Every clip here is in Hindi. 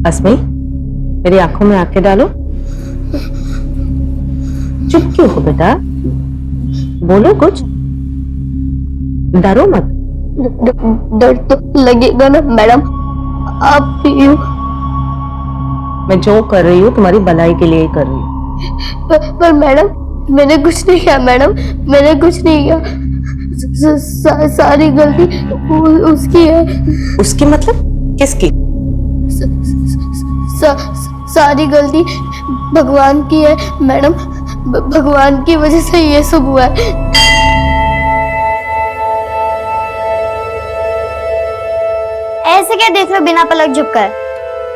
अस्मी, मेरी आंखों में आंखें डालो। चुप क्यों हो बेटा? बोलो कुछ, डरो मत। डर तो लगेगा ना मैडम, आप यूं। मैं जो कर रही हूँ तुम्हारी भलाई के लिए ही कर रही हूँ। पर मैडम, मैंने कुछ नहीं किया मैडम, मैंने कुछ नहीं किया। सारी गलती उसकी है। उसकी मतलब? किसकी? सारी गलती भगवान की है मैडम, भगवान की वजह से ये सब हुआ है। ऐसे क्या देख रहे हो बिना पलक झुककर?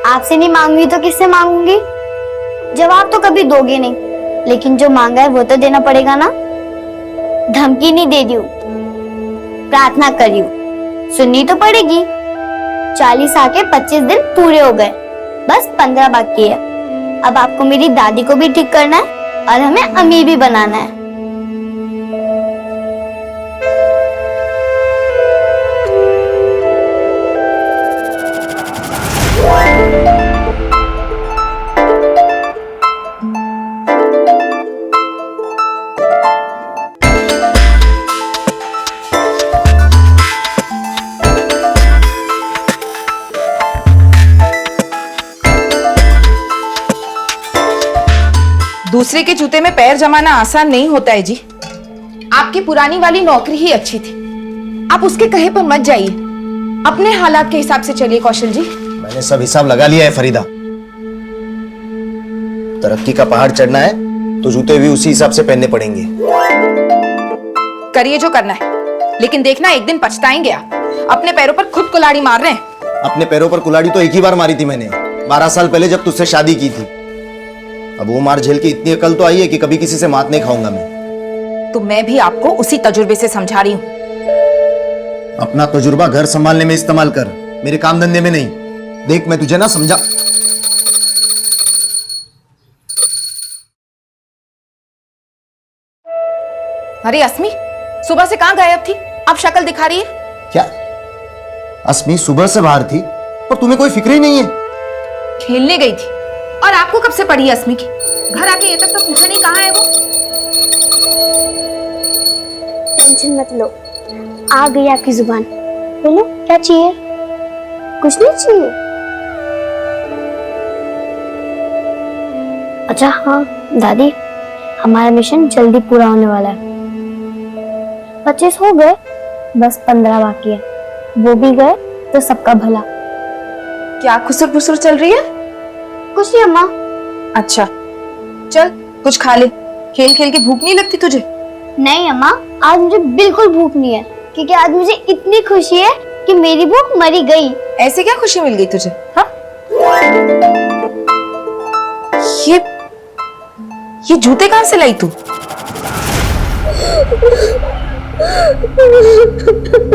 आपसे नहीं मांगूंगी तो किससे मांगूंगी? जवाब तो कभी दोगे नहीं, लेकिन जो मांगा है वो तो देना पड़ेगा ना। धमकी नहीं दे दी हूं, प्रार्थना करी हूं, सुननी तो पड़ेगी। 40 आके 25 दिन पूरे हो गए, बस 15 बाकी है। अब आपको मेरी दादी को भी ठीक करना है और हमें अमीर भी बनाना है। दूसरे के जूते में पैर जमाना आसान नहीं होता है जी। आपकी पुरानी वाली नौकरी ही अच्छी थी, आप उसके कहे पर मत जाइए, अपने हालात के हिसाब से चलिए कौशल जी। मैंने सब हिसाब लगा लिया है फरीदा। तरक्की का पहाड़ चढ़ना है तो जूते भी उसी हिसाब से पहनने पड़ेंगे। करिए जो करना है, लेकिन देखना एक दिन पछताएंगे आप। अपने पैरों पर खुद कुल्हाड़ी मार रहे हैं। अपने पैरों पर कुल्हाड़ी तो एक ही बार मारी थी मैंने, 12 साल पहले जब तुझसे शादी की थी। अब वो मार झेल के इतनी अकल तो आई है कि कभी किसी से मात नहीं खाऊंगा मैं। तो मैं भी आपको उसी तजुर्बे से समझा रही हूँ। अपना तजुर्बा घर संभालने में इस्तेमाल कर, मेरे काम धंधे में नहीं। देख मैं तुझे ना समझा। अरे अस्मी, सुबह से कहाँ गायब थी? अब शक्ल दिखा रही है। क्या अस्मी सुबह से बाहर थी और तुम्हें कोई फिक्र ही नहीं है? खेलने गई थी। और आपको कब से पड़ी है अस्मी की? घर आके ये तक तो पूछा नहीं कहाँ है वो। टेंशन मत लो, आ गई आपकी जुबान। बोलो क्या चाहिए? कुछ नहीं चाहिए? अच्छा हाँ दादी, हमारा मिशन जल्दी पूरा होने वाला है। 25 हो गए, बस 15 बाकी है। वो भी गए तो सबका भला। क्या खुसर फुसर चल रही है? कुछ नहीं अम्मा। अच्छा चल कुछ खा ले, खेल खेल के भूख नहीं लगती तुझे? नहीं अम्मा, आज मुझे बिल्कुल भूख नहीं है, क्योंकि आज मुझे इतनी खुशी है कि मेरी भूख मरी गई। ऐसे क्या खुशी मिल गई तुझे? हाँ? ये जूते कहाँ से लाई तू?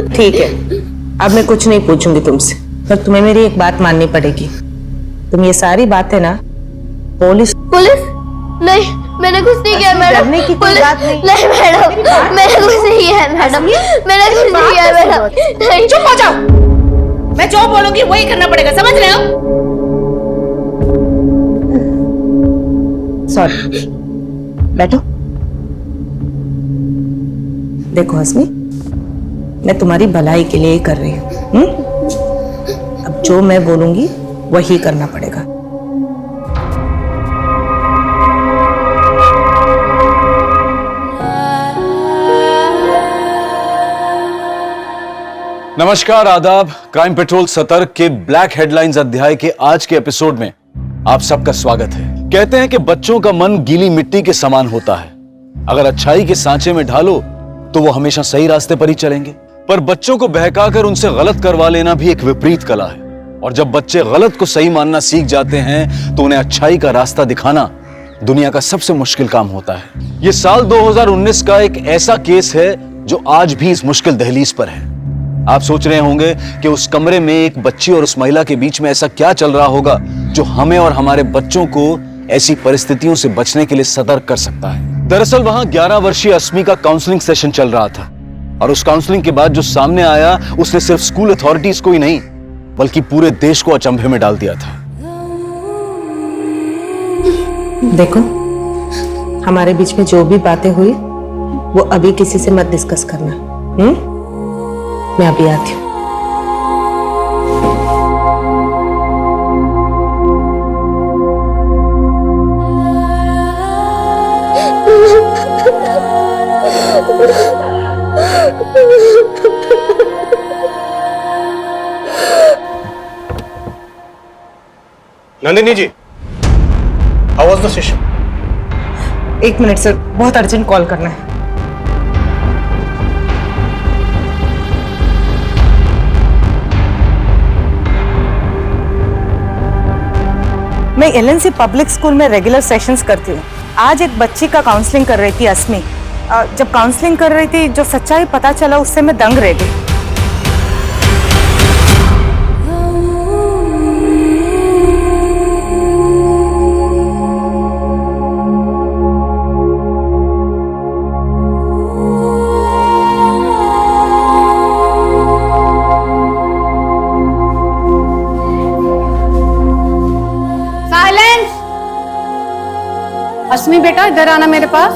ठीक है, अब मैं कुछ नहीं पूछूंगी तुमसे, पर तुम्हें मेरी एक बात माननी पड़ेगी। तुम ये सारी बातें ना पुलिस नहीं, मैंने कुछ नहीं किया मैडम। डरने की कोई बात नहीं। नहीं मैडम, मैंने कुछ नहीं किया मैडम, मैंने कुछ नहीं किया मैडम। नहीं, चुप हो जाओ, मैं जो बोलूंगी वही करना पड़ेगा, समझ रहे हो? सॉरी, बैठो। देखो अस्मी, मैं तुम्हारी भलाई के लिए ही कर रही हूँ। अब जो मैं बोलूंगी वही करना पड़ेगा। नमस्कार, आदाब। क्राइम पेट्रोल सतर्क के ब्लैक हेडलाइंस अध्याय के आज के एपिसोड में आप सबका स्वागत है। कहते हैं कि बच्चों का मन गीली मिट्टी के समान होता है। अगर अच्छाई के सांचे में ढालो तो वो हमेशा सही रास्ते पर ही चलेंगे, पर बच्चों को बहकाकर उनसे गलत करवा लेना भी एक विपरीत कला है। और जब बच्चे गलत को सही मानना सीख जाते हैं तो उन्हें अच्छाई का रास्ता दिखाना दुनिया का सबसे मुश्किल काम होता है। ये साल 2019 का एक ऐसा केस है जो आज भी इस मुश्किल दहलीज पर है। आप सोच रहे होंगे कि उस कमरे में एक बच्ची और उस महिला के बीच में ऐसा क्या चल रहा होगा जो हमें और हमारे बच्चों को ऐसी परिस्थितियों से बचने के लिए सतर्क कर सकता है। दरअसल वहां 11 वर्षीय अस्मी का काउंसलिंग सेशन चल रहा था और उस काउंसलिंग के बाद जो सामने आया उसने सिर्फ स्कूल अथॉरिटीज को ही नहीं बल्कि पूरे देश को अचंभे में डाल दिया था। देखो, हमारे बीच में जो भी बातें हुई वो अभी किसी से मत डिस्कस करना। मैं अभी आती हूँ। Nandini ji, how was the session? 1 minute sir, बहुत अर्जेंट कॉल करना है। मैं एलएनसी पब्लिक स्कूल में रेगुलर सेशंस करती हूँ। आज एक बच्ची का काउंसलिंग कर रही थी अस्मी। जब काउंसलिंग कर रही थी, जो सच्चाई पता चला उससे मैं दंग रह गई। अस्मी बेटा, इधर आना मेरे पास।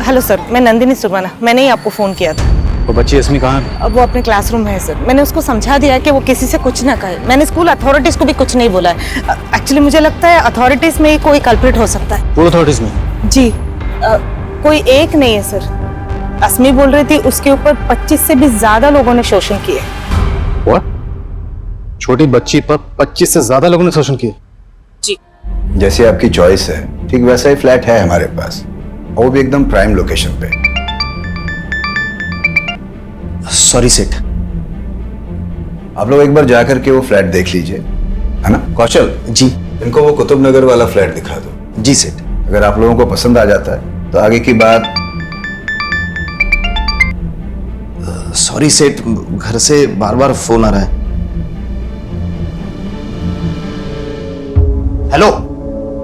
हेलो सर, मैं नंदिनी सुरवाना। मैंने ही आपको फोन किया था। वो बच्ची अस्मी कहाँ है? अब वो अपने क्लासरूम में है सर। मैंने उसको समझा दिया कि वो किसी से कुछ ना कहे। मैंने स्कूल अथॉरिटीज को भी कुछ नहीं बोला है। एक्चुअली मुझे लगता है अथॉरिटीज में ही कोई कल्प्रिट हो सकता है। पूरे अथॉरिटीज में? जी, कोई एक नहीं है सर। अस्मी बोल रही थी उसके ऊपर 25 से भी ज्यादा लोगों ने शोषण किए। व्हाट? छोटी बच्ची पर 25 से ज्यादा लोगों ने शोषण किया? जी। जैसे आपकी चॉइस है, ठीक वैसा ही फ्लैट है हमारे पास, वो भी एकदम प्राइम लोकेशन पे। सॉरी सेठ। आप लोग एक बार जाकर के वो फ्लैट देख लीजिए, है ना? कौशल जी। इनको वो कुतुब नगर वाला फ्लैट दिखा दो। जी सेठ। अगर आप लोगों को पसंद आ जाता है तो आगे की बात। सॉरी सेठ, घर से बार बार फोन आ रहा है। हेलो,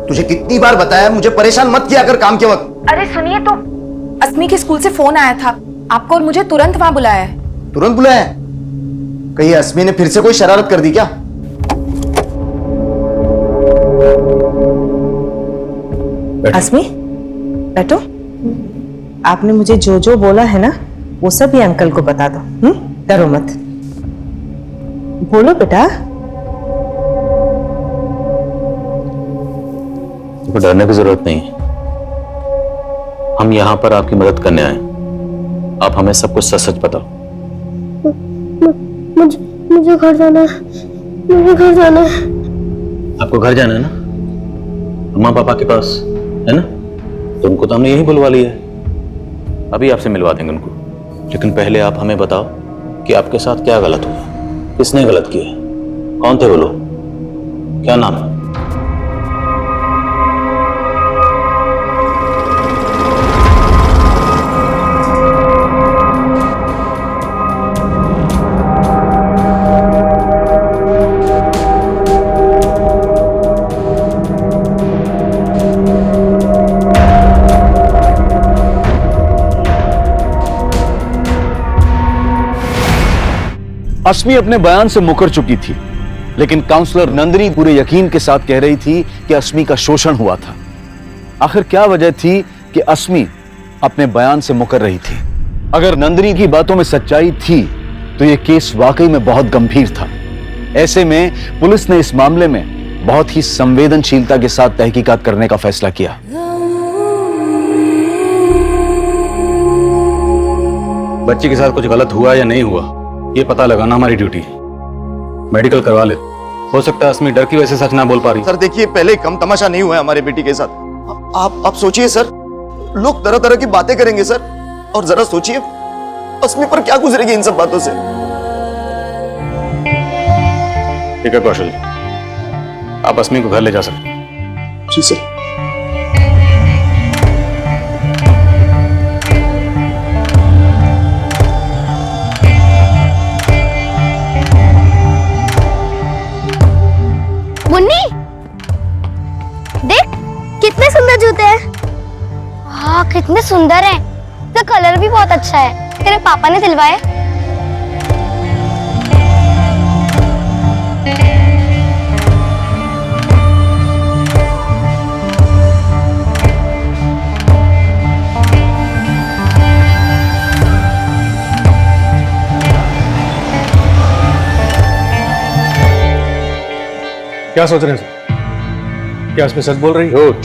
तुझे कितनी बार बताया मुझे परेशान मत किया कर काम के वक्त। अरे सुनिए तो, अस्मी के स्कूल से फोन आया था आपको और मुझे तुरंत वहां बुलाया है। तुरंत बुलाया है? कहीं अस्मी ने फिर से कोई शरारत कर दी क्या? अस्मी, बैठो। आपने मुझे जो जो बोला है ना, वो सब ये अंकल को बता दो। डरो मत। बोलो बेटा। डरने की जरूरत नहीं, हम यहाँ पर आपकी मदद करने आए। आप हमें सब कुछ सच सच बताओ। मुझे घर जाना है। मुझे घर जाना है। आपको घर जाना है ना, अम्मा पापा के पास, है ना? तो उनको तो हमने यही बुलवा लिया है। अभी आपसे मिलवा देंगे उनको। लेकिन पहले आप हमें बताओ कि आपके साथ क्या गलत हुआ, किसने गलत किया, कौन थे वो लोग, क्या नाम है? अस्मी अपने बयान से मुकर चुकी थी, लेकिन काउंसलर नंदिनी पूरे यकीन के साथ कह रही थी कि अस्मी का शोषण हुआ था। आखिर क्या वजह थी कि अस्मी अपने बयान से मुकर रही थी? अगर नंदिनी की बातों में सच्चाई थी तो यह केस वाकई में बहुत गंभीर था। ऐसे में पुलिस ने इस मामले में बहुत ही संवेदनशीलता के साथ तहकीकात करने का फैसला किया। बच्ची के साथ कुछ गलत हुआ या नहीं हुआ, ये पता लगाना हमारी ड्यूटी है। मेडिकल करवा ले। हो सकता है अस्मी डर की वजह से सच ना बोल पा रही। सर देखिए, पहले कम तमाशा नहीं हुआ है हमारे बेटी के साथ। आप सोचिए सर, लोग तरह तरह की बातें करेंगे सर। और जरा सोचिए अस्मी पर क्या गुजरेगी इन सब बातों से। ठीक है कौशल, आप अस्मी को घर ले जा सकते हैं। जी सर। सुंदर है, इसका कलर भी बहुत अच्छा है। तेरे पापा ने दिलवाया? क्या सोच रहे हैं सर? क्या इसमें सच बोल रही है? झूठ।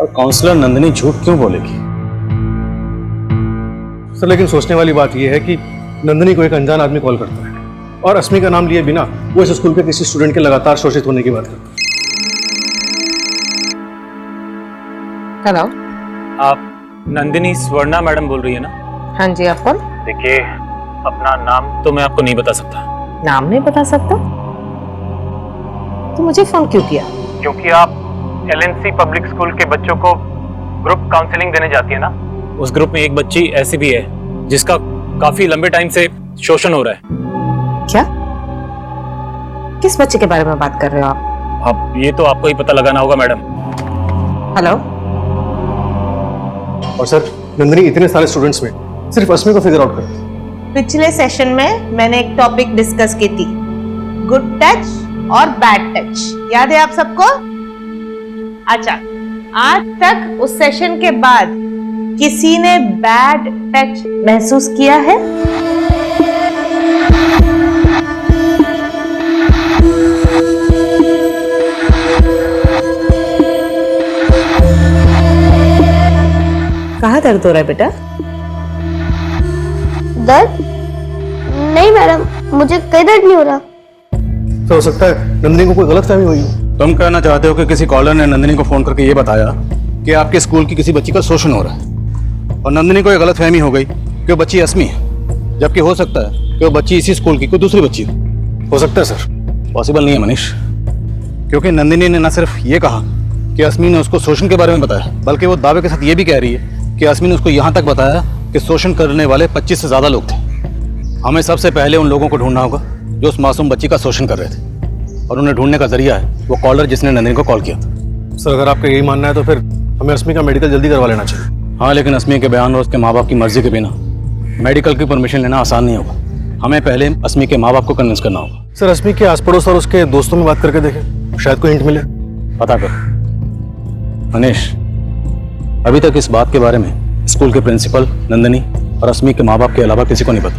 और काउंसलर नंदिनी झूठ क्यों बोलेगी? सर लेकिन सोचने वाली बात यह है कि नंदिनी को एक अनजान आदमी कॉल करता है और अस्मी का नाम लिए बिना वो इस स्कूल के किसी स्टूडेंट के लगातार शोषित होने की बात करता है। हेलो। आप नंदिनी स्वर्णा मैडम बोल रही है ना? हाँ जी, आप कौन? देखिए, अपना नाम तो मैं आपको नहीं बता सकता। नाम नहीं बता सकता? तो मुझे फोन क्यों किया? क्योंकि आप LNC पब्लिक स्कूल के बच्चों को ग्रुप काउंसलिंग देने जाती है ना। उस ग्रुप में एक बच्ची ऐसी भी है जिसका काफी लंबे टाइम से शोषण हो रहा है। क्या? किस बच्चे के बारे में बात कर रहे हो आप? अब ये तो आपको ही पता लगाना होगा मैडम। हेलो। और सर, नंदिनी इतने सारे स्टूडेंट्स में सिर्फ अस्मी को फिगर आउट करती है। पिछले सेशन में मैंने एक टॉपिक डिस्कस की थी, गुड टच और बैड टच। याद है आप सबको? अच्छा, आज तक उस सेशन के बाद किसी ने बैड टच महसूस किया है? कहाँ दर्द हो रहा है बेटा? दर्द? नहीं मैडम, मुझे कोई दर्द नहीं हो रहा। तो हो सकता है नंदिनी को कोई गलतफहमी हुई हो। तुम कहना चाहते हो कि किसी कॉलर ने नंदिनी को फोन करके ये बताया कि आपके स्कूल की किसी बच्ची का शोषण हो रहा है और नंदिनी को ये गलतफहमी हो गई कि वो बच्ची अस्मी है, जबकि हो सकता है कि वो बच्ची इसी स्कूल की कोई दूसरी बच्ची हो सकता है सर। पॉसिबल नहीं है मनीष, क्योंकि नंदिनी ने न सिर्फ ये कहा कि अस्मी ने उसको शोषण के बारे में बताया, बल्कि वो दावे के साथ ये भी कह रही है कि अस्मी ने उसको यहाँ तक बताया कि शोषण करने वाले 25 से ज्यादा लोग थे। हमें सबसे पहले उन लोगों को ढूंढना होगा जो उस मासूम बच्ची का शोषण कर रहे थे, और उन्हें ढूंढने का जरिया है वो कॉलर जिसने नंदिनी को कॉल किया था। सर अगर आपका यही मानना है तो फिर हमें अस्मी का मेडिकल जल्दी करवा लेना चाहिए। हाँ, लेकिन अस्मी के बयान और उसके माँ बाप की मर्जी के बिना मेडिकल की परमिशन लेना आसान नहीं होगा। हमें पहले अस्मी के माँ बाप को कन्विंस करना होगा। सर अस्मी के आस पड़ोस और उसके दोस्तों में बात करके देखें, शायद कोई हिंट मिले। पता कर मनीष, अभी तक इस बात के बारे में स्कूल के प्रिंसिपल, नंदिनी और अस्मी के माँ बाप के अलावा किसी को नहीं पता।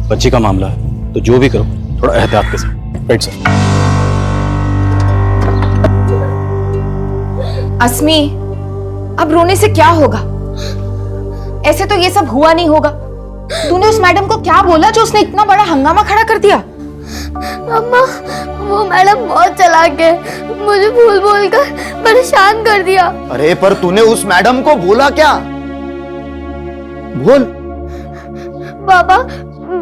बच्ची का मामला है तो जो भी करो थोड़ा एहतियात के साथ। Right sir. अस्मी, अब रोने से क्या होगा? ऐसे तो ये सब हुआ नहीं होगा। तूने उस मैडम को क्या बोला जो उसने इतना बड़ा हंगामा खड़ा कर दिया? अम्मा, वो मैडम बहुत चालाक है, मुझे भूल बोल कर परेशान कर दिया। अरे पर तूने उस मैडम को बोला क्या? बोल। पापा,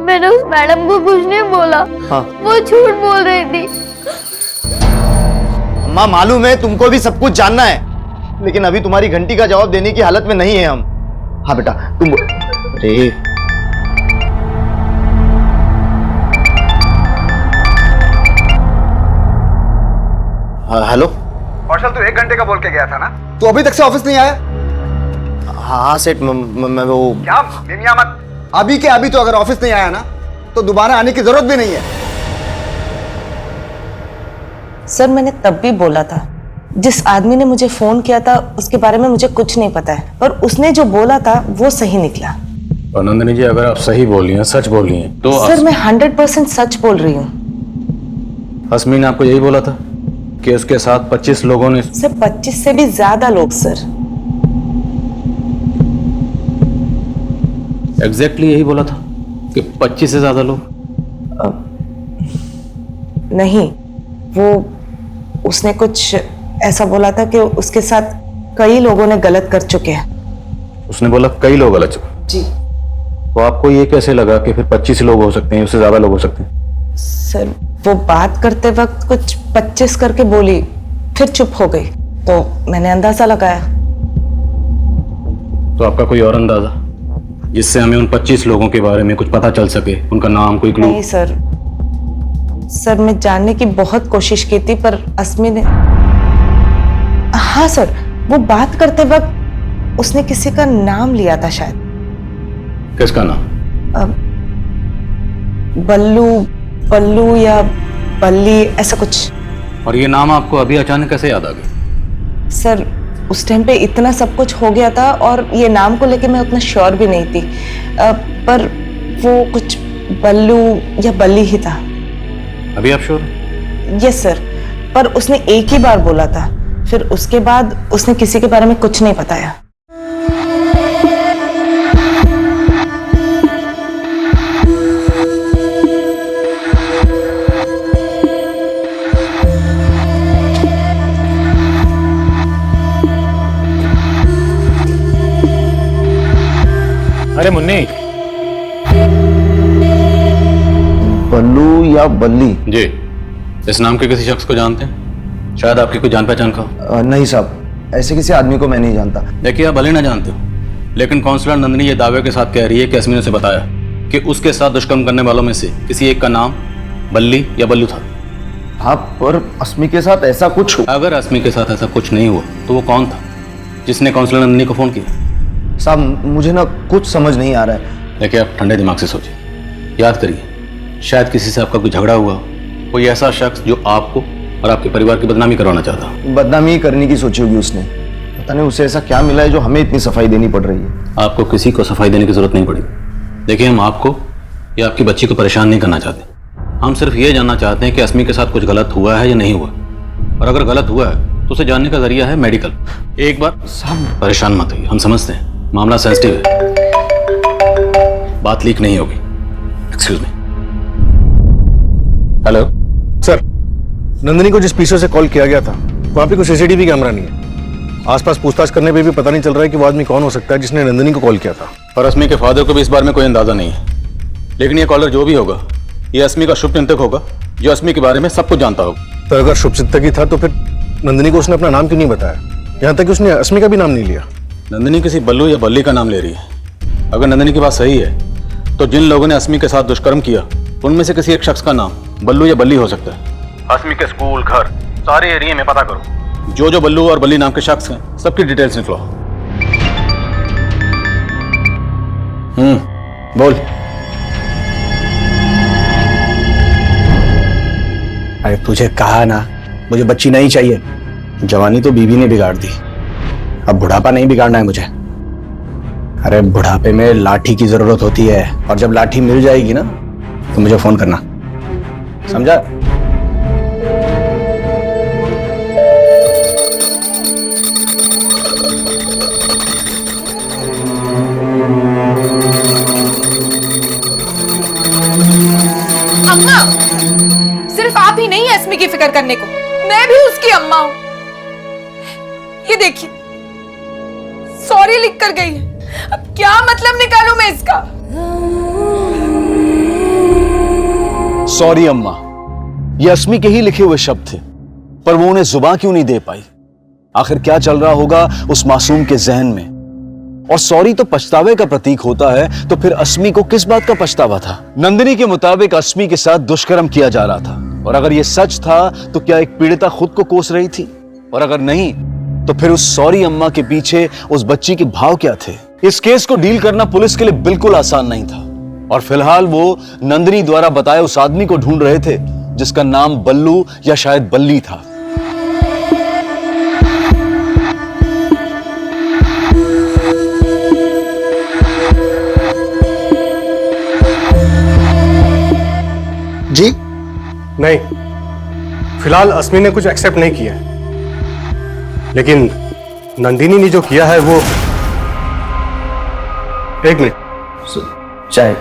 मैंने उस मैडम को कुछ नहीं बोला। हाँ। वो झूठ बोल रही थी। अम्मा मालूम है तुमको भी सब कुछ जानना है, लेकिन अभी तुम्हारी घंटी का जवाब देने की हालत में नहीं है हम। हाँ बेटा तुम। अरे हेलो कौशल, तू 1 घंटे का बोल के गया था ना? तू अभी तक से ऑफिस नहीं आया? हाँ सेठ, मैं वो क्या मिमिया मत। अभी के अभी तो अगर ऑफिस नहीं आया ना तो दोबारा आने की जरूरत भी नहीं है। सर मैंने तब भी बोला था, जिस आदमी ने मुझे फोन किया था उसके बारे में मुझे कुछ नहीं पता है, और उसने जो बोला था वो सही निकला। और नंदिनी जी, अगर आप सही बोल रही हैं, सच बोल रही हैं तो सर मैं 100% सच बोल रही हूँ। अस्मी ने आपको यही बोला था कि उसके साथ 25 लोगों ने? सर 25 से भी ज्यादा लोग सर। एग्जैक्टली यही बोला था कि 25 से ज्यादा लोग? नहीं, वो उसने कुछ ऐसा बोला था कि उसके साथ कई लोगों ने गलत कर चुके हैं। उसने बोला कई लोग गलत चुके? जी। तो आपको ये कैसे लगा कि फिर 25 लोग हो सकते हैं, उससे ज्यादा लोग हो सकते हैं? सर वो बात करते वक्त कुछ 25 करके बोली, फिर चुप हो गई, तो मैंने अंदाजा लगाया। तो आपका कोई और अंदाजा जिससे हमें उन 25 लोगों के बारे में कुछ पता चल सके, उनका नाम, कोई क्लू? नहीं सर, सर मैं जानने की बहुत कोशिश की थी पर अस्मी ने। हाँ सर, वो बात करते वक्त उसने किसी का नाम लिया था शायद। किसका नाम? बल्लू, बल्लू या बल्ली, ऐसा कुछ। और ये नाम आपको अभी अचानक कैसे याद आ गया? सर उस टाइम पे इतना सब कुछ हो गया था और ये नाम को लेके मैं उतना श्योर भी नहीं थी, पर वो कुछ बल्लू या बल्ली ही था। अभी आप श्योर? यस सर, पर उसने एक ही बार बोला था, फिर उसके बाद उसने किसी के बारे में कुछ नहीं बताया। अरे मुन्नी, बल्लू या बल्ली? जी, इस नाम के किसी शख्स को जानते हैं? शायद आपकी कोई जान पहचान का? नहीं साहब, ऐसे किसी आदमी को मैं नहीं जानता। देखिए, आप भले ना जानते हो, लेकिन काउंसलर नंदिनी ये दावे के साथ कह रही है कि अस्मी ने उसे बताया कि उसके साथ दुष्कर्म करने वालों में से किसी एक का नाम बल्ली या बल्लू था। हाँ, पर अस्मी के साथ ऐसा कुछ हुआ? अगर अस्मी के साथ ऐसा कुछ नहीं हुआ तो वो कौन था जिसने काउंसलर नंदिनी को फोन किया? साहब मुझे ना कुछ समझ नहीं आ रहा है। देखिए, आप ठंडे दिमाग से सोचिए, याद करिए, शायद किसी से आपका कोई झगड़ा हुआ, कोई ऐसा शख्स जो आपको और आपके परिवार की बदनामी करवाना चाहता। बदनामी करने की सोची होगी उसने, पता नहीं उसे ऐसा क्या मिला है जो हमें इतनी सफाई देनी पड़ रही है। आपको किसी को सफाई देने की जरूरत नहीं पड़ी। देखिए, हम आपको या आपकी बच्ची को परेशान नहीं करना चाहते, हम सिर्फ ये जानना चाहते हैं कि अस्मी के साथ कुछ गलत हुआ है या नहीं हुआ, और अगर गलत हुआ है तो उसे जानने का जरिया है मेडिकल। एक बार साहब परेशान मत होइए, हम समझते हैं मामला सेंसिटिव है, बात लीक नहीं होगी। Excuse me. Hello sir, Nandini को जिस पीछे से कॉल किया गया था वहां पे कोई सीसीटीवी कैमरा नहीं है। आसपास पूछताछ करने पे भी पता नहीं चल रहा है कि वो आदमी कौन हो सकता है जिसने नंदिनी को कॉल किया था। और अस्मी के फादर को भी इस बारे में कोई अंदाजा नहीं है, लेकिन ये कॉलर जो भी होगा ये अस्मी का शुभचिंतक होगा जो अस्मी के बारे में सब कुछ जानता होगा। तो अगर शुभचिंतक ही था तो फिर नंदिनी को उसने अपना नाम क्यों नहीं बताया? यहाँ तक कि उसने अस्मी का भी नाम नहीं लिया। नंदिनी किसी बल्लू या बल्ली का नाम ले रही है। अगर नंदिनी की बात सही है तो जिन लोगों ने अस्मी के साथ दुष्कर्म किया उनमें से किसी एक शख्स का नाम बल्लू या बल्ली हो सकता है। अस्मी के स्कूल, घर, सारे एरिया में पता करो, जो जो बल्लू और बल्ली नाम के शख्स हैं सबकी डिटेल्स निकलो। बोल। अरे तुझे कहा ना, मुझे बच्ची नहीं चाहिए। जवानी तो बीवी ने बिगाड़ दी, अब बुढ़ापा नहीं बिगाड़ना है मुझे। अरे बुढ़ापे में लाठी की जरूरत होती है, और जब लाठी मिल जाएगी ना तो मुझे फोन करना, समझा? अम्मा, सिर्फ आप ही नहीं है अस्मी की फिक्र करने को, मैं भी उसकी अम्मा हूं। ये देखिए, सॉरी लिख कर गई है। अब क्या मतलब निकालूं मैं इसका? सॉरी अम्मा, ये अस्मी के ही लिखे हुए शब्द थे, पर वो उन्हें जुबान क्यों नहीं दे पाई? आखिर क्या चल रहा होगा उस मासूम के जहन में? और सॉरी तो पछतावे का प्रतीक होता है, तो फिर अस्मी को किस बात का पछतावा था? नंदिनी के मुताबिक अस्मी के साथ दुष्कर्म किया जा रहा था, और अगर यह सच था तो क्या एक पीड़िता खुद को कोस रही थी? और अगर नहीं तो फिर उस सॉरी अम्मा के पीछे उस बच्ची के भाव क्या थे? इस केस को डील करना पुलिस के लिए बिल्कुल आसान नहीं था, और फिलहाल वो नंदिनी द्वारा बताए उस आदमी को ढूंढ रहे थे जिसका नाम बल्लू या शायद बल्ली था। जी नहीं, फिलहाल अस्मी ने कुछ एक्सेप्ट नहीं किया, लेकिन नंदिनी ने जो किया है वो। एक मिनट, चाय।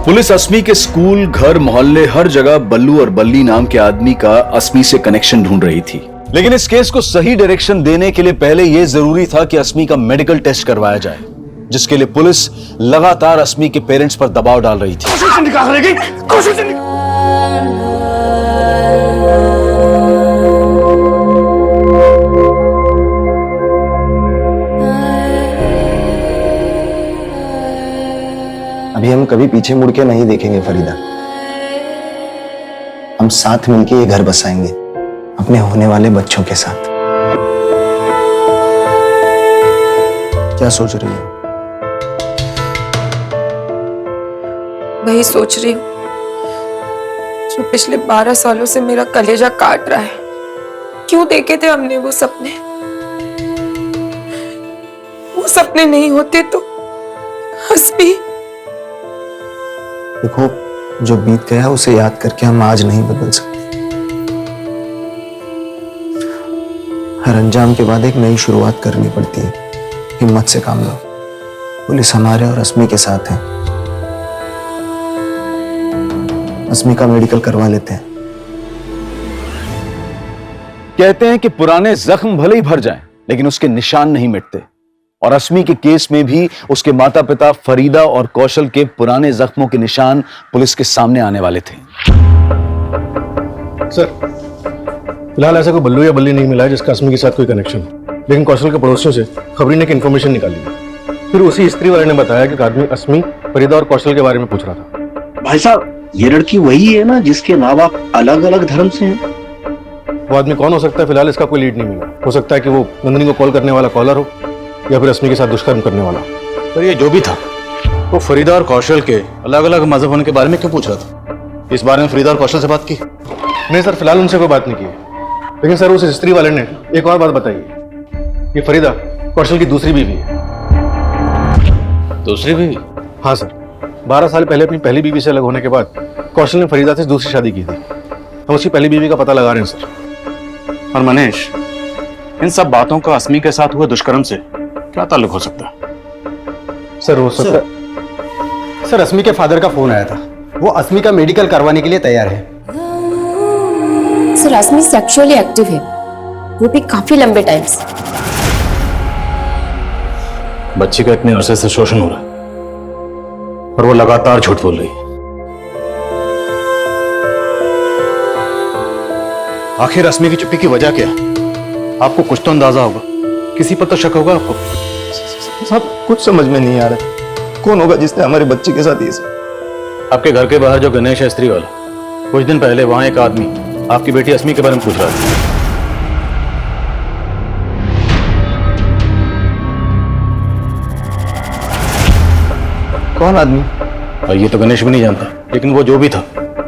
पुलिस अस्मी के स्कूल, घर, मोहल्ले, हर जगह बल्लू और बल्ली नाम के आदमी का अस्मी से कनेक्शन ढूंढ रही थी। लेकिन इस केस को सही डायरेक्शन देने के लिए पहले यह जरूरी था कि अस्मी का मेडिकल टेस्ट करवाया जाए, जिसके लिए पुलिस लगातार अस्मी के पेरेंट्स पर दबाव डाल रही थी। अभी हम कभी पीछे मुड़ के नहीं देखेंगे फरीदा। हम साथ मिलके ये घर बसाएंगे अपने होने वाले बच्चों के साथ। क्या सोच रही हो? वही सोच रही हूँ जो पिछले 12 सालों से मेरा कलेजा काट रहा है। क्यों देखे थे हमने वो सपने? वो सपने नहीं होते तो हस्बी। देखो, जो बीत गया उसे याद करके हम आज नहीं बदल सकते। हर अंजाम के बाद एक नई शुरुआत करनी पड़ती है। हिम्मत से काम लो। पुलिस हमारे और अस्मी के साथ है। अस्मी का मेडिकल करवा लेते हैं। कहते हैं कि पुराने जख्म भले ही भर जाएं, लेकिन उसके निशान नहीं मिटते। और अस्मी के केस में भी उसके माता पिता फरीदा और कौशल के पुराने जख्मों के निशान पुलिस के सामने आने वाले थे। सर, फिलहाल ऐसा कोई बल्लू या बल्ली नहीं मिला है जिसका अस्मी के साथ कोई कनेक्शन हो, लेकिन कौशल के पड़ोसियों से खबरी ने एक इन्फॉर्मेशन निकाली। फिर उसी स्त्री वाले ने बताया कि एक आदमी अस्मी, फरीदा और कौशल के बारे में पूछ रहा था। भाई साहब, ये लड़की वही है ना जिसके माँ बाप अलग अलग धर्म से हैं? वो आदमी कौन हो सकता है, फिलहाल इसका कोई लीड नहीं मिला। हो सकता है कि वो नंदिनी को कॉल करने वाला कॉलर हो या फिर अस्मी के साथ दुष्कर्म करने वाला। पर ये जो भी था, वो फरीदा और कौशल के अलग अलग मजहब होने के बारे में क्यों पूछ रहा था? इस बारे में फरीदा और कौशल से बात की? नहीं सर, फिलहाल उनसे कोई बात नहीं की है। लेकिन सर, उस स्त्री वाले ने एक और बात बताई है। ये फरीदा कौशल की दूसरी बीवी है। दूसरी बीवी? हाँ सर, 12 साल पहले अपनी पहली बीवी से अलग होने के बाद कौशल ने फरीदा से दूसरी शादी की थी। हम उसकी पहली बीवी का पता लगा रहे हैं सर। और मनीष, इन सब बातों का अस्मी के साथ हुए दुष्कर्म से क्या ताल्लुक हो सकता है? सर, हो सकता है सर, अस्मी के फादर का फोन आया था। वो अस्मी का मेडिकल करवाने के लिए तैयार है। सर, अस्मी सेक्सुअली एक्टिव है, वो भी काफी लंबे टाइम से। बच्ची का इतने अरसे से शोषण हो रहा है और वो लगातार झूठ बोल रही है। आखिर अस्मी की चुप्पी की वजह क्या है? आपको कुछ तो अंदाजा होगा, किसी पर तो शक होगा आपको। साहब, कुछ समझ में नहीं आ रहा। कौन होगा जिसने हमारे बच्चे के साथ ये सब? आपके घर के बाहर जो गणेश है स्त्री वाला, कुछ दिन पहले वहां एक आदमी आपकी बेटी अस्मी के बारे में पूछ रहा था। कौन आदमी? और ये तो गणेश भी नहीं जानता, लेकिन वो जो भी था,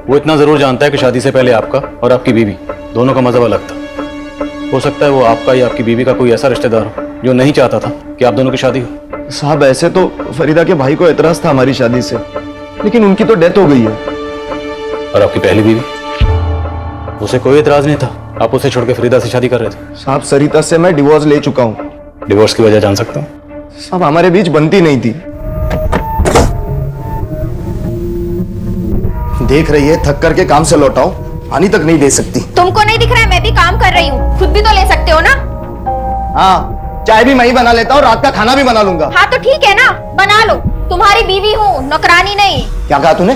वो इतना जरूर जानता है कि शादी से पहले आपका और आपकी बीवी दोनों का मजहब अलग था। हो सकता है वो आपका या आपकी बीवी का कोई ऐसा रिश्तेदार हो जो नहीं चाहता था कि आप दोनों की शादी हो। साहब, ऐसे तो फरीदा के भाई को एतराज था हमारी शादी से, लेकिन उनकी तो डेथ हो गई है। और आपकी पहली बीवी, उसे कोई एतराज नहीं था, आप उसे छोड़ के फरीदा से शादी कर रहे थे। साहब, सरिता से मैं डिवोर्स ले चुका हूँ। डिवोर्स की वजह जान सकता हूँ? साहब, हमारे बीच बनती नहीं थी। देख रही है, थक करके काम से लौटाओ, पानी तक नहीं दे सकती। तुमको नहीं दिख रहा है मैं भी काम कर रही हूँ, खुद भी तो ले सकते हो ना। हाँ, चाय भी मैं ही बना लेता हूँ, रात का खाना भी बना लूंगा। हाँ तो ठीक है ना, बना लो। तुम्हारी बीवी हूँ, नौकरानी नहीं। क्या कहा तूने?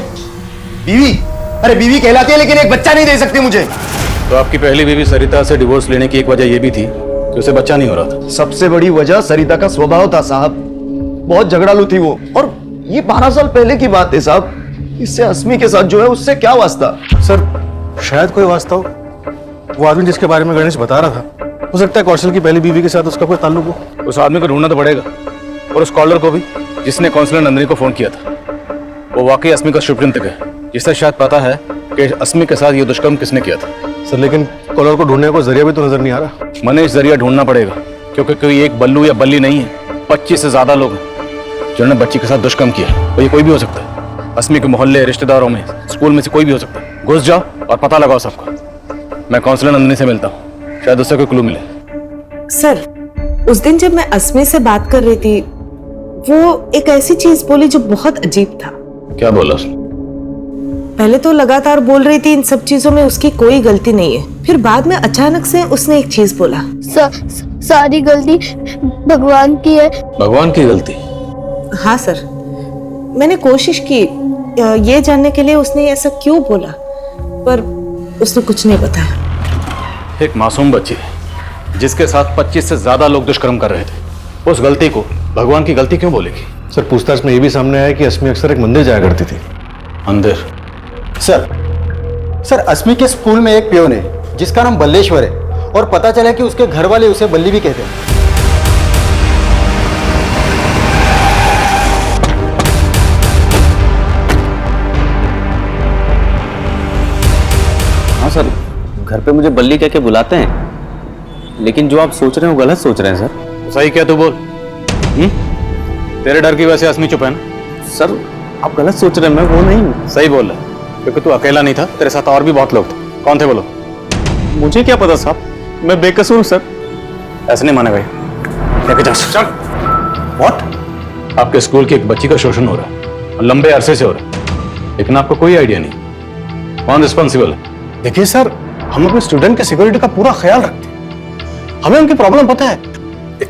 बीवी? अरे बीवी कहलाती है, लेकिन एक बच्चा नहीं दे सकती मुझे। तो आपकी पहली बीवी सरिता से डिवोर्स लेने की एक वजह यह भी थी कि उसे बच्चा नहीं हो रहा था। सबसे बड़ी वजह सरिता का स्वभाव था साहब। बहुत झगड़ालू थी वो, और ये 12 साल पहले की बात है साहब। इससे अस्मी के साथ जो है उससे क्या वास्ता? सर, शायद कोई वास्ता हो। वो आदमी जिसके बारे में गणेश बता रहा था, हो सकता है कौशल की पहली बीवी के साथ उसका कोई ताल्लुक हो। उस आदमी को ढूंढना तो पड़ेगा, और उस कॉलर को भी जिसने काउंसलर नंदिनी को फोन किया था। वो वाकई अस्मी का शुभचिंतक है, जिससे शायद पता है कि अस्मी के साथ ये दुष्कर्म किसने किया था। सर, लेकिन कॉलर को ढूंढने को जरिया भी तो नजर नहीं आ रहा। मनीष, जरिया ढूंढना पड़ेगा, क्योंकि कोई एक बल्लू या बल्ली नहीं है, 25 से ज्यादा लोग हैं जिन्होंने बच्ची के साथ दुष्कर्म किया। और ये कोई भी हो सकता है, अस्मी के मोहल्ले, रिश्तेदारों में, स्कूल में से कोई भी हो सकता है। घुस जाओ और पता लगाओ सबका। मैं काउंसलर नंदिनी से मिलता हूँ, शायद उससे कोई क्लू मिले। सर, उस दिन जब मैं अस्मी से बात कर रही थी, वो एक ऐसी चीज बोली जो बहुत अजीब था। क्या बोला उसने? पहले तो लगातार बोल रही थी इन सब चीजों में उसकी कोई गलती नहीं है, फिर बाद में अचानक से उसने एक चीज बोला। सारी गलती भगवान की है। भगवान की गलती? हाँ सर, मैंने कोशिश की ये जानने के लिए उसने ऐसा क्यों बोला, पर उसने कुछ नहीं बताया। एक मासूम बच्ची जिसके साथ 25 से ज्यादा लोग दुष्कर्म कर रहे थे, उस गलती को भगवान की गलती क्यों बोलेगी? सर, पूछताछ में ये भी सामने आया कि अस्मी अक्सर एक मंदिर जाया करती थी। मंदिर? सर, सर अस्मी के स्कूल में एक पियोन है जिसका नाम बल्लेश्वर है, और पता चला कि उसके घर वाले उसे बल्ली भी कहते हैं। हाँ सर, घर पे मुझे बल्ली कह के बुलाते हैं, लेकिन जो आप सोच रहे हैं वो गलत सोच रहे हैं सर। सही क्या तू बोल? तेरे डर की वजह से अस्मी चुप है ना? सर आप गलत सोच रहे हैं, मैं वो नहीं। सही बोल रहा है, क्योंकि तू अकेला नहीं था, तेरे साथ और भी बहुत लोग थे। कौन थे बोलो? मुझे क्या पता साहब, मैं बेकसूर हूँ सर। ऐसे नहीं माने भाई, लेके जा। चल। व्हाट? आपके स्कूल की एक बच्ची का शोषण हो रहा है और लंबे अरसे से हो रहा है, लेकिन आपको कोई आइडिया नहीं कौन रिस्पॉन्सिबल है। देखिए सर, हम अपने स्टूडेंट के सिक्योरिटी का पूरा ख्याल रखते हैं, हमें उनकी प्रॉब्लम पता है,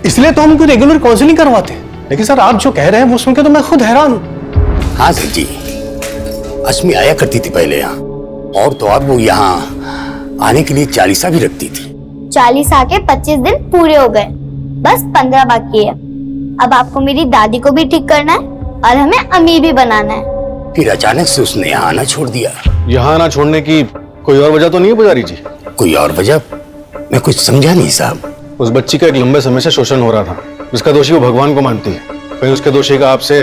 इसलिए तो हम उनको रेगुलर काउंसलिंग करवाते हैं। लेकिन सर आप जो कह रहे हैं वो सुन के तो मैं खुद हैरान हूँ। हाँ सर जी, अस्मी आया करती थी पहले यहाँ, और तो अब वो यहाँ आने के लिए 40 भी रखती थी। 40 आके 25 दिन पूरे हो गए, बस 15 बाकी है। अब आपको मेरी दादी को भी ठीक करना है और हमें अमीर भी बनाना है। फिर अचानक से उसने यहाँ आना छोड़ दिया। यहाँ आना छोड़ने की कोई और वजह तो नहीं है पुजारी जी? कोई और वजह? मैं कुछ समझा नहीं साहब। उस बच्ची का एक लंबे समय से शोषण हो रहा था, जिसका दोषी वो भगवान को मानती है। कहीं उसके दोषी का आपसे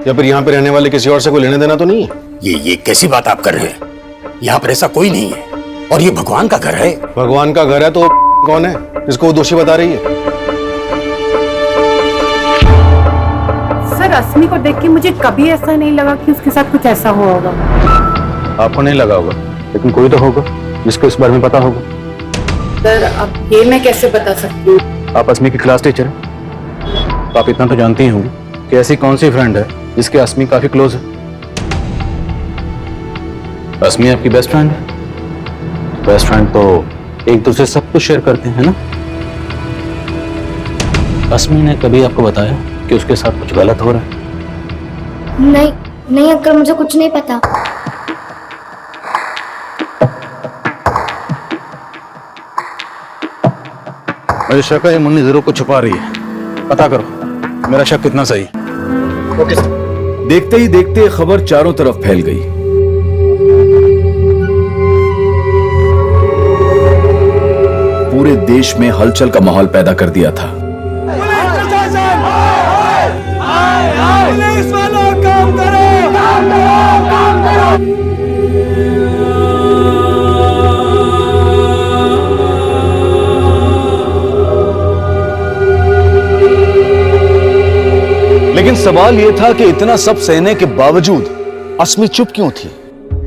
या फिर यहाँ पे रहने वाले किसी और से कोई लेने देना तो नहीं है? ये कैसी बात आप कर रहे हैं? यहाँ पर ऐसा कोई नहीं है, और ये भगवान का घर है। भगवान का घर है तो कौन है जिसको वो दोषी बता रही है? सर अस्मी को देख के मुझे कभी ऐसा नहीं लगा कि उसके साथ कुछ ऐसा हुआ होगा। आपको नहीं लगा होगा, लेकिन कोई तो होगा जिसको इस बारे में पता होगा। सर अब ये मैं कैसे बता सकती हूँ? आप अस्मी की क्लास टीचर हैं, तो आप इतना तो जानती ही होंगी कि ऐसी कौन सी फ्रेंड है जिसके अस्मी काफी क्लोज है। अस्मी आपकी बेस्ट फ्रेंड है। बेस्ट फ्रेंड तो एक दूसरे सब कुछ शेयर करते हैं ना। अस्मी ने कभी आपको बताया कि उसके साथ कुछ गलत हो रहा है? नहीं अंकल, मुझे कुछ नहीं पता। मुझे शक है ये मुन्नी जरूर कुछ छुपा रही है। पता करो मेरा शक कितना सही है। Okay sir. देखते ही देखते खबर चारों तरफ फैल गई। पूरे देश में हलचल का माहौल पैदा कर दिया था। पुलिस वालों काम करो, काम करो, काम करो। लेकिन सवाल यह था कि इतना सब सहने के बावजूद अस्मी चुप क्यों थी?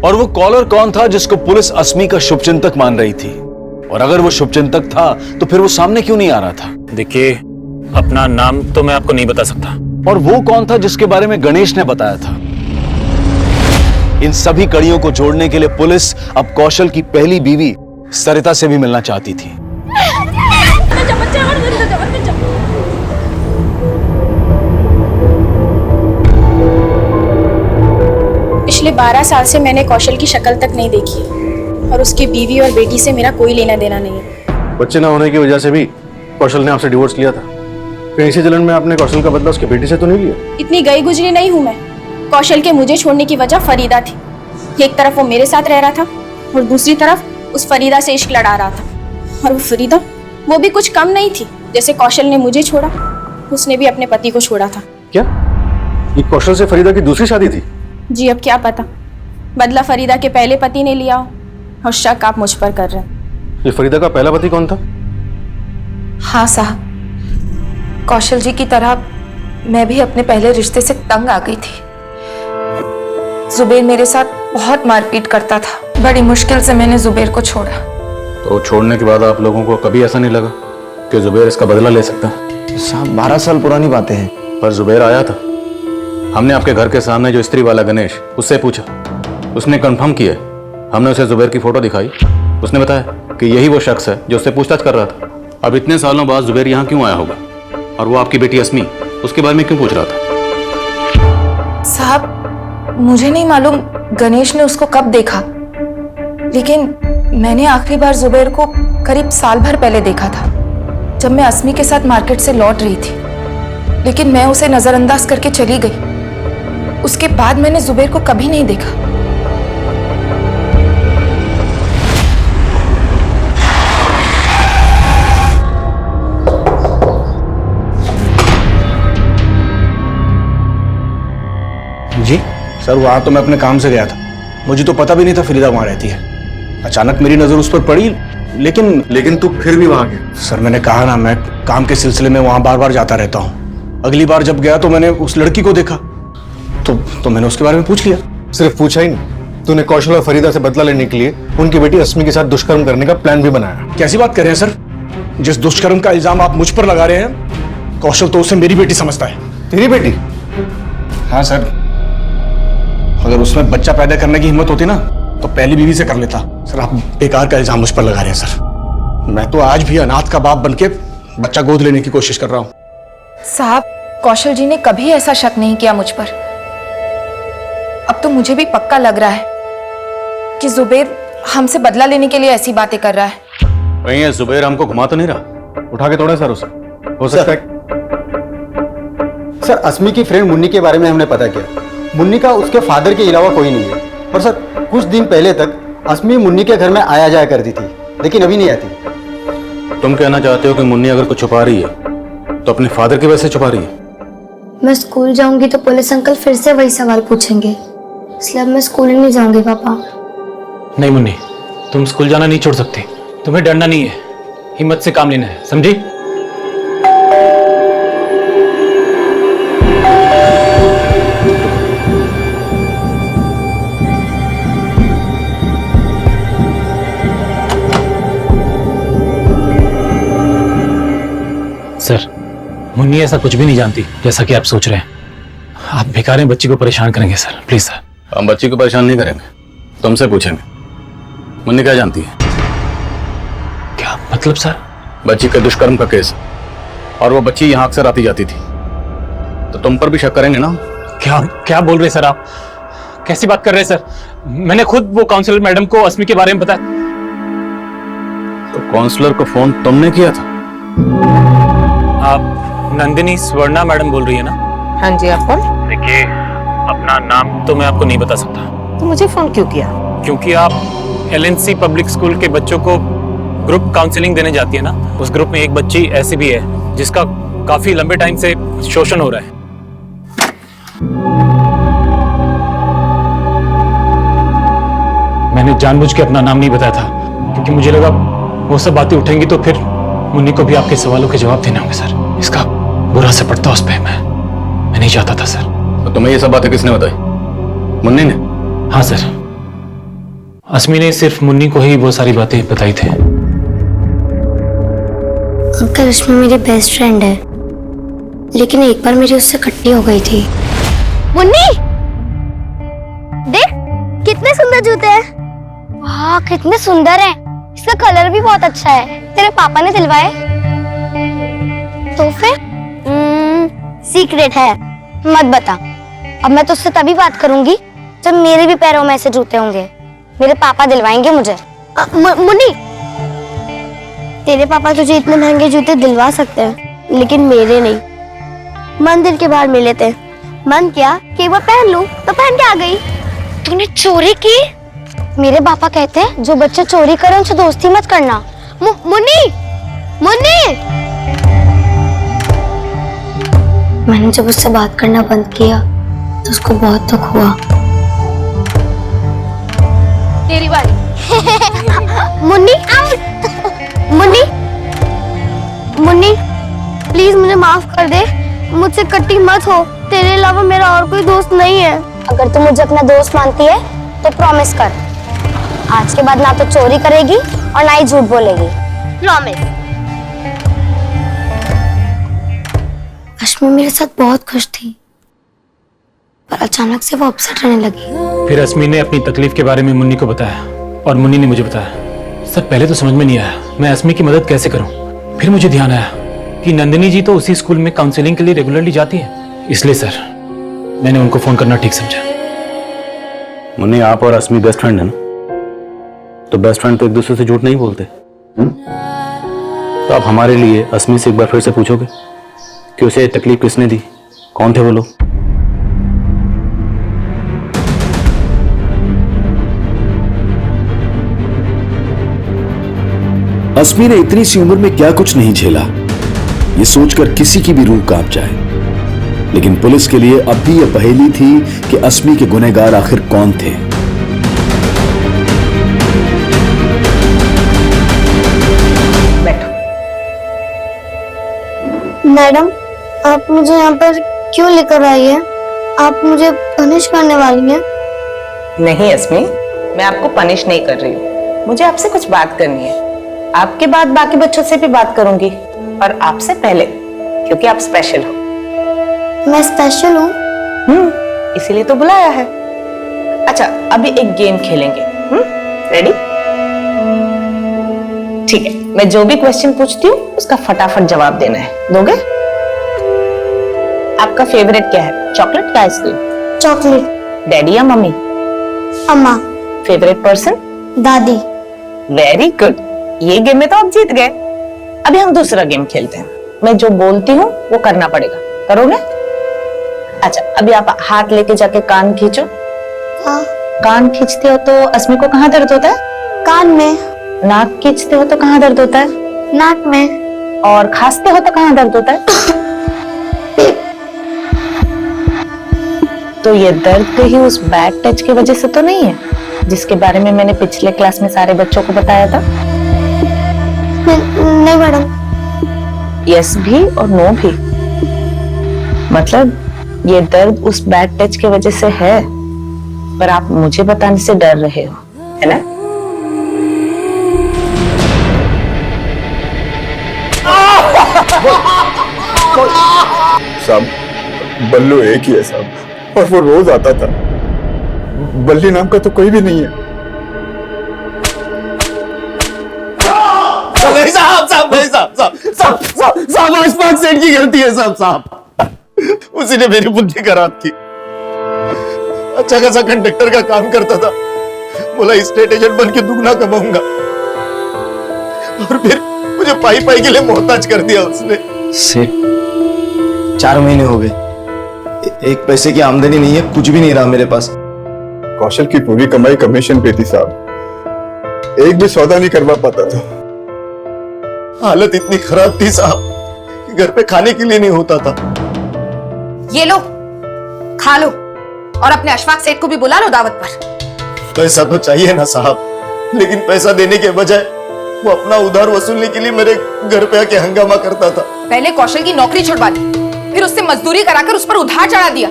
और वो कॉलर कौन था जिसको पुलिस अस्मी का शुभचिंतक मान रही थी? और अगर वो शुभचिंतक था तो फिर वो सामने क्यों नहीं आ रहा था? देखिए, अपना नाम तो मैं आपको नहीं बता सकता। और वो कौन था जिसके बारे में गणेश ने बताया था? इन सभी कड़ियों को जोड़ने के लिए पुलिस अब कौशल की पहली बीवी सरिता से भी मिलना चाहती थी। पिछले 12 साल से मैंने कौशल की शक्ल तक नहीं देखी, और उसकी बीवी और बेटी से मेरा कोई लेना देना नहीं है। बच्चे ना होने की वजह से भी कौशल ने आपसे डिवोर्स लिया था। कहीं इसी जलन में आपने कौशल का बदला उसकी बेटी से तो नहीं लिया? इतनी गई गुजरी नहीं हूँ मैं। कौशल के मुझे छोड़ने की वजह फरीदा थी। एक तरफ वो मेरे साथ रह रहा था और दूसरी तरफ उस फरीदा से इश्क लड़ा रहा था। और वो फरीदा, वो भी कुछ कम नहीं थी। जैसे कौशल ने मुझे छोड़ा, उसने भी अपने पति को छोड़ा था। क्या ये कौशल से फरीदा की दूसरी शादी थी? जी अब क्या पता, बदला फरीदा के पहले पति ने लिया हो, और शक आप मुझ पर कर रहे हैं। ये फरीदा का पहला पति कौन था? हाँ साहब, कौशल जी की तरह मैं भी अपने पहले रिश्ते से तंग आ गई थी। जुबेर मेरे साथ बहुत मारपीट करता था। बड़ी मुश्किल से मैंने जुबेर को छोड़ा। तो छोड़ने के बाद आप लोगों को कभी ऐसा नहीं लगा कि जुबेर इसका बदला ले सकता? साहब 12 साल पुरानी बातें हैं। पर जुबेर आया था। हमने आपके घर के सामने जो स्त्री वाला गणेश, उससे पूछा, उसने कंफर्म किया। हमने उसे जुबेर की फोटो दिखाई, उसने बताया कि यही वो शख्स है जो उससे पूछताछ कर रहा था। अब इतने सालों बाद जुबेर यहाँ क्यों आया होगा? और वो आपकी बेटी अस्मी, उसके बारे में क्यों पूछ रहा था? साहब मुझे नहीं मालूम गणेश ने उसको कब देखा, लेकिन मैंने आखिरी बार जुबेर को करीब साल भर पहले देखा था, जब मैं अस्मी के साथ मार्केट से लौट रही थी। लेकिन मैं उसे नजरअंदाज करके चली गई। उसके बाद मैंने जुबेर को कभी नहीं देखा। जी सर, वहाँ तो मैं अपने काम से गया था, मुझे तो पता भी नहीं था फरीदा वहाँ रहती है। अचानक मेरी नजर उस पर पड़ी, लेकिन तू फिर भी वहाँ गया? सर मैंने कहा ना, मैं काम के सिलसिले में वहाँ बार बार जाता रहता हूँ। अगली बार जब गया तो मैंने उस लड़की को देखा, तो मैंने उसके बारे में पूछ लिया। सिर्फ पूछा ही नहीं, तूने कौशल और फरीदा से बदला लेने के लिए उनकी बेटी अस्मी के साथ दुष्कर्म करने का प्लान भी बनाया। कैसी बात कर रहे हैं सर? जिस दुष्कर्म का इल्जाम आप मुझ पर लगा रहे हैं, कौशल तो उसे मेरी बेटी समझता है। तेरी बेटी? हाँ सर, अगर उसमें बच्चा पैदा करने की हिम्मत होती ना तो पहली बीवी से कर लेता। सर आप बेकार का इल्जाम मुझ पर लगा रहे हैं सर। मैं तो आज भी अनाथ का बाप बनके बच्चा गोद लेने की कोशिश कर रहा हूँ। साहब, कौशल जी ने कभी ऐसा शक नहीं किया मुझ पर। अब तो मुझे भी पक्का लग रहा है कि जुबैर हमसे बदला लेने के लिए ऐसी बातें कर रहा है। वही है, जुबैर हमको घुमा तो नहीं रहा? उठा के तोड़े सर उसे, हो सकता है। सर अस्मी की फ्रेंड मुन्नी के बारे में हमने पता किया। मुन्नी का उसके फादर के अलावा कोई नहीं है। और सर कुछ दिन पहले तक अस्मी मुन्नी के घर में आया जाया करती थी, लेकिन अभी नहीं आती। तुम कहना चाहते हो कि मुन्नी अगर कुछ छुपा रही है तो अपने फादर की वजह से छुपा रही है? मैं स्कूल जाऊंगी तो पुलिस अंकल फिर से वही सवाल पूछेंगे, इसलिए अब मैं स्कूल ही नहीं जाऊंगी पापा। नहीं मुन्नी, तुम स्कूल जाना नहीं छोड़ सकती। तुम्हें डरना नहीं है, हिम्मत से काम लेना है, समझी? सर, मुन्नी ऐसा कुछ भी नहीं जानती जैसा कि आप सोच रहे हैं। आप बेकार में बच्ची को परेशान करेंगे सर, प्लीज सर। हम बच्ची को परेशान नहीं करेंगे, तुमसे पूछेंगे मुन्नी क्या जानती है। क्या मतलब सर? बच्ची के दुष्कर्म का केस, और वो बच्ची यहाँ अक्सर आती जाती थी, तो तुम पर भी शक करेंगे ना? क्या क्या बोल रहे सर आप? कैसी बात कर रहे हैं सर? मैंने खुद वो काउंसलर मैडम को अस्मी के बारे में बताया। तो काउंसलर को फोन तुमने किया था? आप नंदिनी स्वर्णा मैडम बोल रही है ना? हाँ जी, आप कौन? देखिए, अपना नाम तो मैं आपको नहीं बता सकता। तो मुझे फोन क्यों किया? क्योंकि आप एलएनसी पब्लिक स्कूल के बच्चों को ग्रुप काउंसलिंग देने जाती है ना। उस ग्रुप में एक बच्ची ऐसी भी है जिसका काफी लंबे टाइम से शोषण हो रहा है। मैंने जानबूझ के अपना नाम नहीं बताया था क्योंकि मुझे लगा वो सब बातें उठेंगी तो फिर मुन्नी को भी आपके सवालों के जवाब देने होंगे सर। इसका बुरा असर पड़ता उस पर। मैं नहीं चाहता था सर। तो तुम्हें ये सब बातें किसने बताई? मुन्नी ने? हाँ सर, अस्मी ने सिर्फ मुन्नी को ही वो सारी बातें बताई थी। अंकल रश्मि मेरी बेस्ट फ्रेंड है, लेकिन एक बार मेरी उससे खट्टी हो गई थी। मुन्नी देख कितने सुंदर जूते हैं। वाह कितने सुंदर हैं। इसका कलर भी बहुत अच्छा है। तेरे पापा ने दिलवाए? तो फिर सीक्रेट है, मत बता। अब मैं तुझसे तभी बात करूंगी जब मेरे भी पैरों में ऐसे जूते होंगे। मेरे पापा दिलवाएंगे मुझे। मुन्नी, तेरे पापा तुझे इतने महंगे जूते दिलवा सकते हैं, लेकिन मेरे नहीं। मंदिर के बाहर मिले थे, मन किया कि एक बार पहन लूं, तो पहन के आ गई। तूने चोरी की? मेरे पापा कहते हैं जो बच्चे चोरी करें उनसे दोस्ती मत करना। मुन्नी, मुन्नी! मैंने जब उससे बात करना बंद किया तो उसको बहुत दुख हुआ। तेरी बारी। मुन्नी, मुन्नी, मुन्नी, प्लीज मुझे माफ कर दे। मुझसे कट्टी मत हो। तेरे अलावा मेरा और कोई दोस्त नहीं है। अगर तू मुझे अपना दोस्त मानती है तो प्रॉमिस कर, आज के बाद ना तो चोरी करेगी और ना ही झूठ बोलेगी। प्रॉमिस। रश्मि मेरे साथ बहुत खुश थी, पर अचानक से वो अपसेट रहने लगी। फिर अस्मी ने अपनी तकलीफ के बारे में मुन्नी को बताया और मुन्नी ने मुझे बताया। सर पहले तो समझ में नहीं आया मैं अस्मी की मदद कैसे करूं। फिर मुझे ध्यान आया कि नंदिनी जी तो उसी स्कूल में काउंसलिंग के लिए रेगुलरली जाती है, इसलिए सर मैंने उनको फोन करना ठीक समझा। मुन्नी, आप और अस्मी बेस्ट फ्रेंड है ना? तो बेस्ट फ्रेंड तो एक दूसरे से झूठ नहीं बोलते। तो आप हमारे लिए अस्मी से एक बार फिर से पूछोगे कि उसे तकलीफ किसने दी, कौन थे वो लोग? अस्मी ने इतनी सी उम्र में क्या कुछ नहीं झेला, ये सोचकर किसी की भी रूह कांप जाए। लेकिन पुलिस के लिए अब भी यह पहेली थी कि अस्मी के गुनहगार आखिर कौन थे। मैडम, आप मुझे यहाँ पर क्यों लेकर आई है? आप मुझे पनिश करने वाली हैं? नहीं अस्मी, मैं आपको पनिश नहीं कर रही हूँ। मुझे आपसे कुछ बात करनी है। आपके बाद बाकी बच्चों से भी बात करूंगी, और आपसे पहले, क्योंकि आप स्पेशल हो। मैं स्पेशल हूँ? इसीलिए तो बुलाया है। अच्छा, अभी एक गेम खेलेंगे। रेडी? ठीक है, मैं जो भी क्वेश्चन पूछती हूँ उसका फटाफट जवाब देना है। दोगे? आपका फेवरेट क्या है, चॉकलेट या आइसक्रीम? चॉकलेट। डैडी या मम्मी? अम्मा। Favourite person? दादी। वेरी गुड, ये गेम में तो आप जीत गए। अभी हम दूसरा गेम खेलते हैं। मैं जो बोलती हूँ वो करना पड़ेगा, करोगे? अच्छा, अभी आप हाथ लेके जाके कान खींचो। हाँ। कान खींचते हो तो अस्मी को कहाँ दर्द होता है? कान में। नाक खींचते हो तो कहाँ दर्द होता है? नाक में। और खांसते हो तो कहाँ दर्द होता है? तो ये दर्द कहीं उस बैड टच की वजह से तो नहीं है, जिसके बारे में मैंने पिछले क्लास में सारे बच्चों को बताया था? नहीं मैडम। यस भी और नो भी। मतलब ये दर्द उस बैड टच की वजह से है, पर आप मुझे बताने से डर रहे हो, है ना? साहब, बल्लू एक ही है साहब, और वो रोज आता था। बल्ली नाम का तो कोई भी नहीं है। नहीं साहब, साहब नहीं साहब, साहब साहब साहब साहब अशफाक सेठ की गलती है साहब। साहब उसी ने मेरी बुद्धि खराब की। अच्छा खासा कंडक्टर का काम करता था, बोला स्टेट एजेंट बन के दुगना कमाऊंगा, और फिर मुझे पाई पाई के लिए मोहताज कर दिया उसने। सेठ, 4 महीने हो गए, एक पैसे की आमदनी नहीं है, कुछ भी नहीं रहा मेरे पास। कौशल की पूरी कमाई कमीशन पे थी साहब, एक भी सौदा नहीं करवा पाता था। हालत इतनी खराब थी साहब कि घर पे खाने के लिए नहीं होता था। ये लो, खा लो, और अपने अशफाक सेठ को भी बुला लो दावत पर। पैसा तो चाहिए ना साहब, लेकिन पैसा देने के बजाय वो अपना उधार वसूलने के लिए मेरे घर पे आके हंगामा करता था। पहले कौशल की नौकरी छुड़वा दी, फिर उससे मजदूरी कराकर उस पर उधार चढ़ा दिया,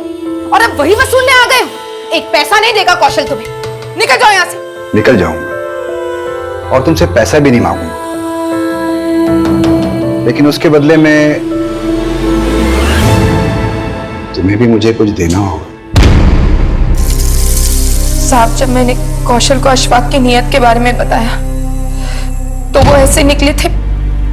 और अब वही वसूलने आ गए हो। एक पैसा नहीं देगा कौशल तुम्हें। निकल जाओ यहाँ से। निकल जाऊंगा, और तुमसे पैसा भी नहीं मांगूंगा, लेकिन उसके बदले में तुम्हें भी मुझे कुछ देना होगा। साहब, जब मैंने कौशल को अशफाक की नीयत के बारे में बताया तो वो ऐसे निकले थे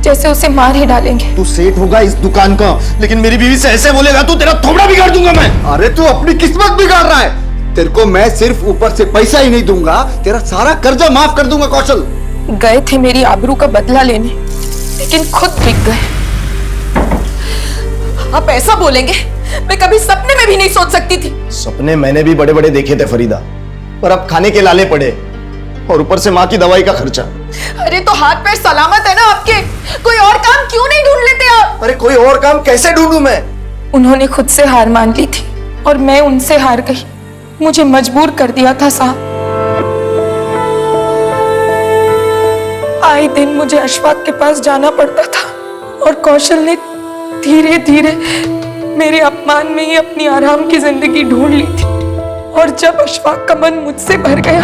जैसे उसे मार ही डालेंगे। तू सेठ होगा इस दुकान का, लेकिन मेरी बीवी से ऐसे बोलेगा तो तेरा थोबड़ा बिगाड़ दूंगा मैं। अरे तू अपनी किस्मत बिगाड़ रहा है। तेरे को मैं सिर्फ ऊपर से पैसा ही नहीं दूंगा, तेरा सारा कर्जा माफ कर दूंगा कौशल। गए थे मेरी आबरू का बदला लेने, लेकिन खुद बिक गए। आप ऐसा बोलेंगे, मैं कभी सपने में भी नहीं सोच सकती थी। सपने मैंने भी बड़े बड़े देखे थे फरीदा, पर अब खाने के लाले पड़े, और ऊपर से माँ की दवाई का खर्चा। अरे तो हाथ पैर सलामत है ना आपके, कोई और काम क्यों नहीं ढूंढ लेते आप? अरे कोई और काम कैसे ढूंढूं मैं? उन्होंने खुद से हार मान ली थी और मैं उनसे हार गई। मुझे मजबूर कर दिया था साहब। आए दिन मुझे अशफाक के पास जाना पड़ता था, और कौशल ने धीरे धीरे मेरे अपमान में ही अपनी आराम की जिंदगी ढूंढ ली थी। और जब अशफाक का मन मुझसे भर गया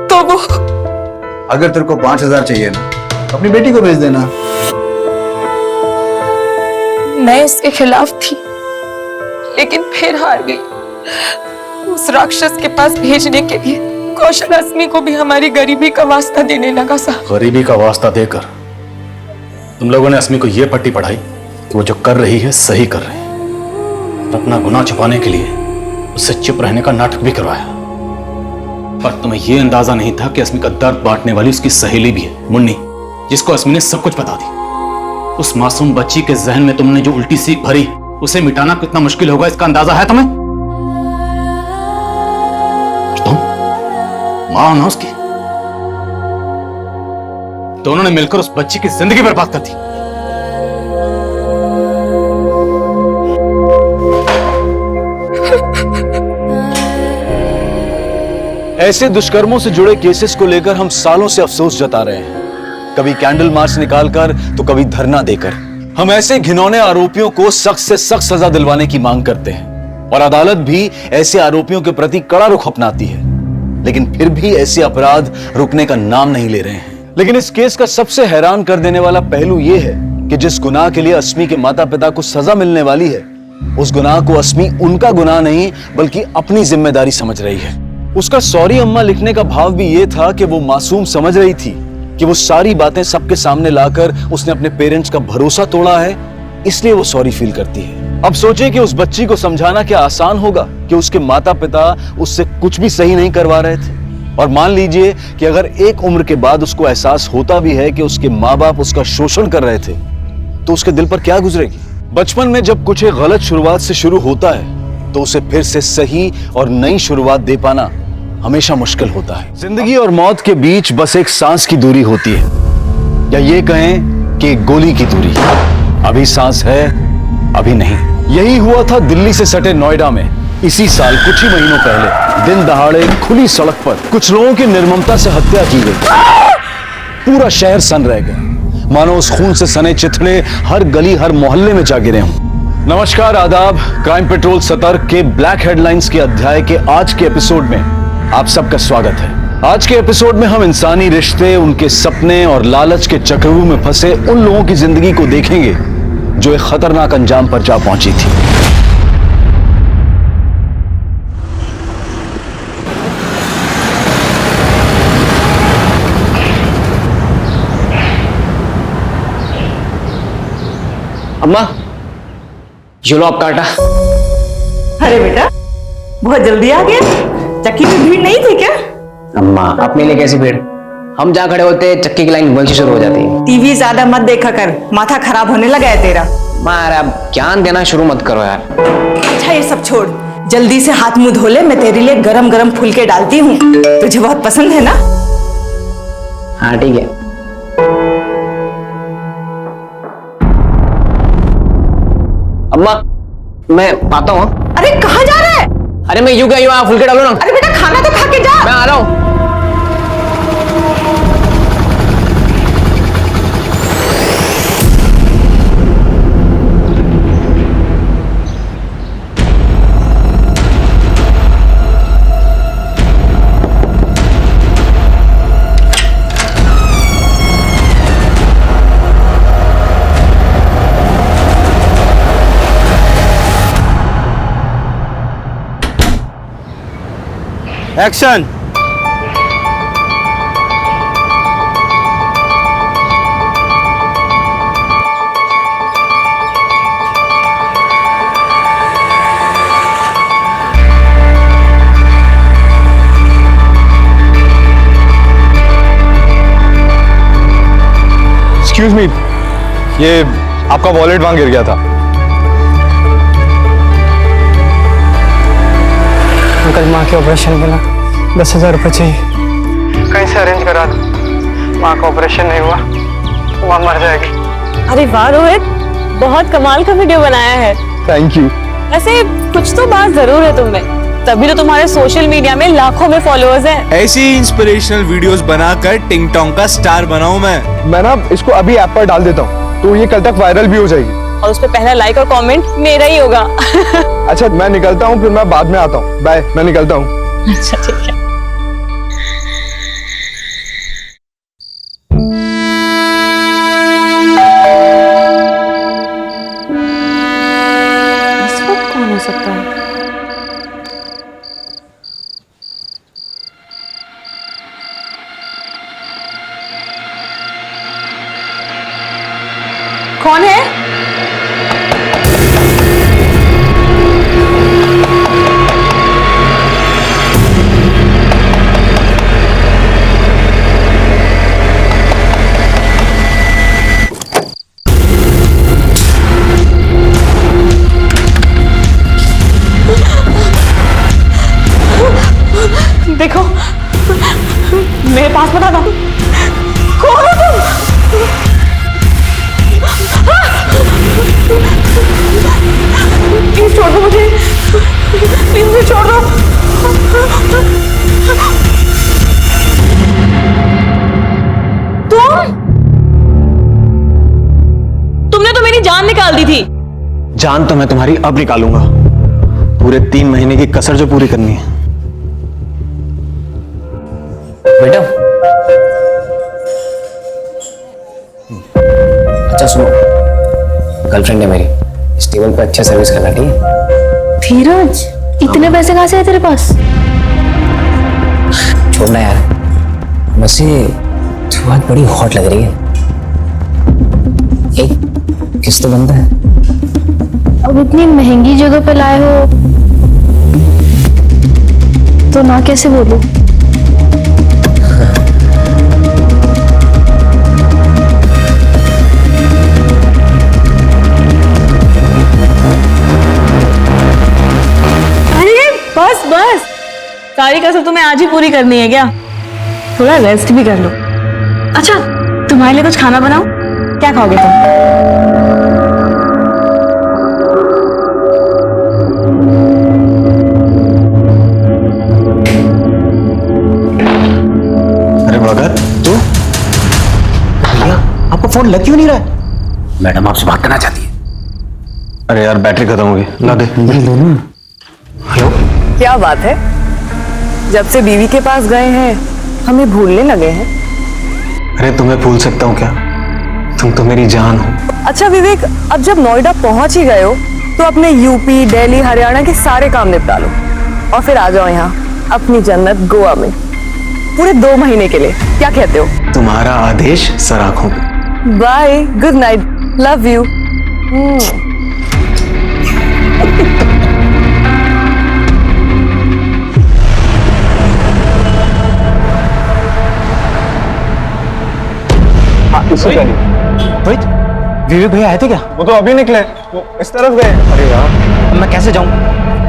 तो वो... अगर तेरे को 5,000 चाहिए ना, अपनी बेटी को भेज देना। मैं इसके खिलाफ थी, लेकिन फिर हार गई। उस राक्षस के पास भेजने के लिए कौशल अस्मी को भी हमारी गरीबी का वास्ता देने लगा साहब। गरीबी का वास्ता देकर तुम लोगों ने अस्मी को यह पट्टी पढ़ाई कि वो जो कर रही है सही कर रही है, और अपना गुनाह छुपाने के लिए उससे चुप रहने का नाटक भी करवाया। पर तुम्हें यह अंदाजा नहीं था कि अस्मी का दर्द बांटने वाली उसकी सहेली भी है, मुन्नी, जिसको अस्मी ने सब कुछ बता दी। उस मासूम बच्ची के जहन में तुमने जो उल्टी सीख भरी, उसे मिटाना कितना मुश्किल होगा इसका अंदाजा है तुम्हें? तुम मां हो ना उसकी, दोनों ने मिलकर उस बच्ची की जिंदगी बर्बाद कर दी। ऐसे दुष्कर्मों से जुड़े केसेस को लेकर हम सालों से अफसोस जता रहे हैं, कभी कैंडल मार्च निकालकर तो कभी धरना देकर। हम ऐसे घिनौने आरोपियों को सख्त से सख्त सजा दिलवाने की मांग करते हैं और अदालत भी ऐसे आरोपियों के प्रति कड़ा रुख अपनाती है, लेकिन फिर भी ऐसे अपराध रुकने का नाम नहीं ले रहे हैं। लेकिन इस केस का सबसे हैरान कर देने वाला पहलू यह है कि जिस गुनाह के लिए अस्मी के माता पिता को सजा मिलने वाली है, उस गुनाह को अस्मी उनका गुनाह नहीं बल्कि अपनी जिम्मेदारी समझ रही है। उसका सॉरी अम्मा लिखने का भाव भी यह था कि वो मासूम समझ रही थी कि वो सारी बातें सबके सामने लाकर उसने अपने पेरेंट्स का भरोसा तोड़ा है, इसलिए वो सॉरी फील करती है। अब सोचें कि उस बच्ची को समझाना क्या आसान होगा कि उसके माता पिता उससे कुछ भी सही नहीं करवा रहे थे। और मान लीजिए कि अगर एक उम्र के बाद उसको एहसास होता भी है कि उसके माँ बाप उसका शोषण कर रहे थे, तो उसके दिल पर क्या गुजरेगी। बचपन में जब कुछ एक गलत शुरुआत से शुरू होता है तो उसे फिर से सही और नई शुरुआत दे पाना हमेशा मुश्किल होता है। जिंदगी और मौत के बीच बस एक सांस की दूरी होती है, या ये कहें कि एक गोली की दूरी। अभी सांस है, अभी नहीं। यही हुआ था दिल्ली से सटे नोएडा में इसी साल कुछ ही महीनों पहले। दिन दहाड़े खुली सड़क पर कुछ लोगों की निर्ममता से हत्या की गई। पूरा शहर सन रह गया, मानो उस खून से सने चिथड़े हर गली हर मोहल्ले में जा गिरे हों। नमस्कार, आदाब। क्राइम पेट्रोल सतर्क के ब्लैक हेडलाइंस के अध्याय के आज के एपिसोड में आप सबका स्वागत है। आज के एपिसोड में हम इंसानी रिश्ते, उनके सपने और लालच के चक्रव्यूह में फंसे उन लोगों की जिंदगी को देखेंगे जो एक खतरनाक अंजाम पर जा पहुंची थी। अम्मा, ये लो आपका आटा। अरे बेटा, बहुत जल्दी आ गया। चक्की में भीड़ नहीं थी क्या? अम्मा, अपने लिए कैसी भीड़? हम जहाँ खड़े होते चक्की की लाइन वहीं शुरू हो जाती है। टीवी ज्यादा मत देखा कर, माथा खराब होने लगा है तेरा। मार, अब ज्ञान देना शुरू मत करो यार। अच्छा ये सब छोड़, जल्दी से हाथ मुंह धो ले, मैं तेरे लिए गरम गरम फुलके डालती हूँ, तुझे बहुत पसंद है ना? हाँ ठीक है। अम्मा, मैं आता हूँ। अरे कहाँ जा रहा है? अरे मैं यूं गया, फुलके डालो ना। अरे बेटा खाना तो खा के जा। मैं आ रहा हूँ। एक्शन। एक्सक्यूज मी, ये आपका वॉलेट वहां गिर गया था। अंकल, माँ के ऑपरेशन के ना 10,000 रुपये चाहिए, कहीं से अरेंज करा दो। माँ का ऑपरेशन नहीं हुआ, माँ मर जाएगी। अरे वाह रोहित, बहुत कमाल का वीडियो बनाया है। Thank you. वैसे कुछ तो बात जरूर है तुममें, तभी तो तुम्हारे सोशल मीडिया में लाखों में फॉलोअर्स हैं। ऐसी इंस्पिरेशनल वीडियोस बनाकर टिंग टोंग का स्टार बनाऊं मैं ना इसको अभी ऐप पर डाल देता हूँ, तो ये कल तक वायरल भी हो जाएगी। और उस पे पहला लाइक और कमेंट मेरा ही होगा। अच्छा मैं निकलता हूँ, फिर मैं बाद में आता हूँ। बाय, मैं निकलता हूँ। अच्छा ठीक है। इस वक्त कौन हो सकता है? कौन है? देखो, मेरे पास बता दो, कौन हो तुम? प्लीज छोड़ दो मुझे, प्लीज मुझे छोड़ दो। निकाल दी थी। जान तो मैं तुम्हारी अब निकालूंगा, पूरे 3 महीने की कसर जो पूरी करनी है। बेटा अच्छा सुनो, गर्लफ्रेंड है मेरी, इस टेबल पे अच्छा सर्विस करना, ठीक है? धीरज, इतने पैसे कहाँ से आए तेरे पास? छोड़ना यार, वैसे तू बात बड़ी हॉट लग रही है। एक किस तो बनता है। अब इतनी महंगी जगह पे लाए हो तो ना कैसे बोलूं? बस बस, सारी कसर तुम्हें आज ही पूरी करनी है क्या? थोड़ा रेस्ट भी कर लो। अच्छा, तुम्हारे लिए कुछ खाना बनाऊं? क्या खाओगे तुम? अरे भगत, तू? भैया आपका फोन लग क्यों नहीं रहा है? मैडम आपसे बात करना चाहती है। अरे यार बैटरी खत्म हो गई, ला दे। हेलो, क्या बात है, जब से बीवी के पास गए हैं हमें भूलने लगे हैं। अरे तुम्हें भूल सकता हूँ क्या? तुम तो मेरी जान हो। अच्छा विवेक, अब जब नोएडा पहुंच ही गए हो तो अपने यूपी, दिल्ली, हरियाणा के सारे काम निपटा लो और फिर आ जाओ यहाँ अपनी जन्नत गोवा में पूरे 2 महीने के लिए। क्या कहते हो? तुम्हारा आदेश सर आंखों पे। Bye, good night, love you. Vivek भैया आए थे क्या? वो तो अभी निकले, वो इस तरफ गए। अरे यार मैं कैसे जाऊं?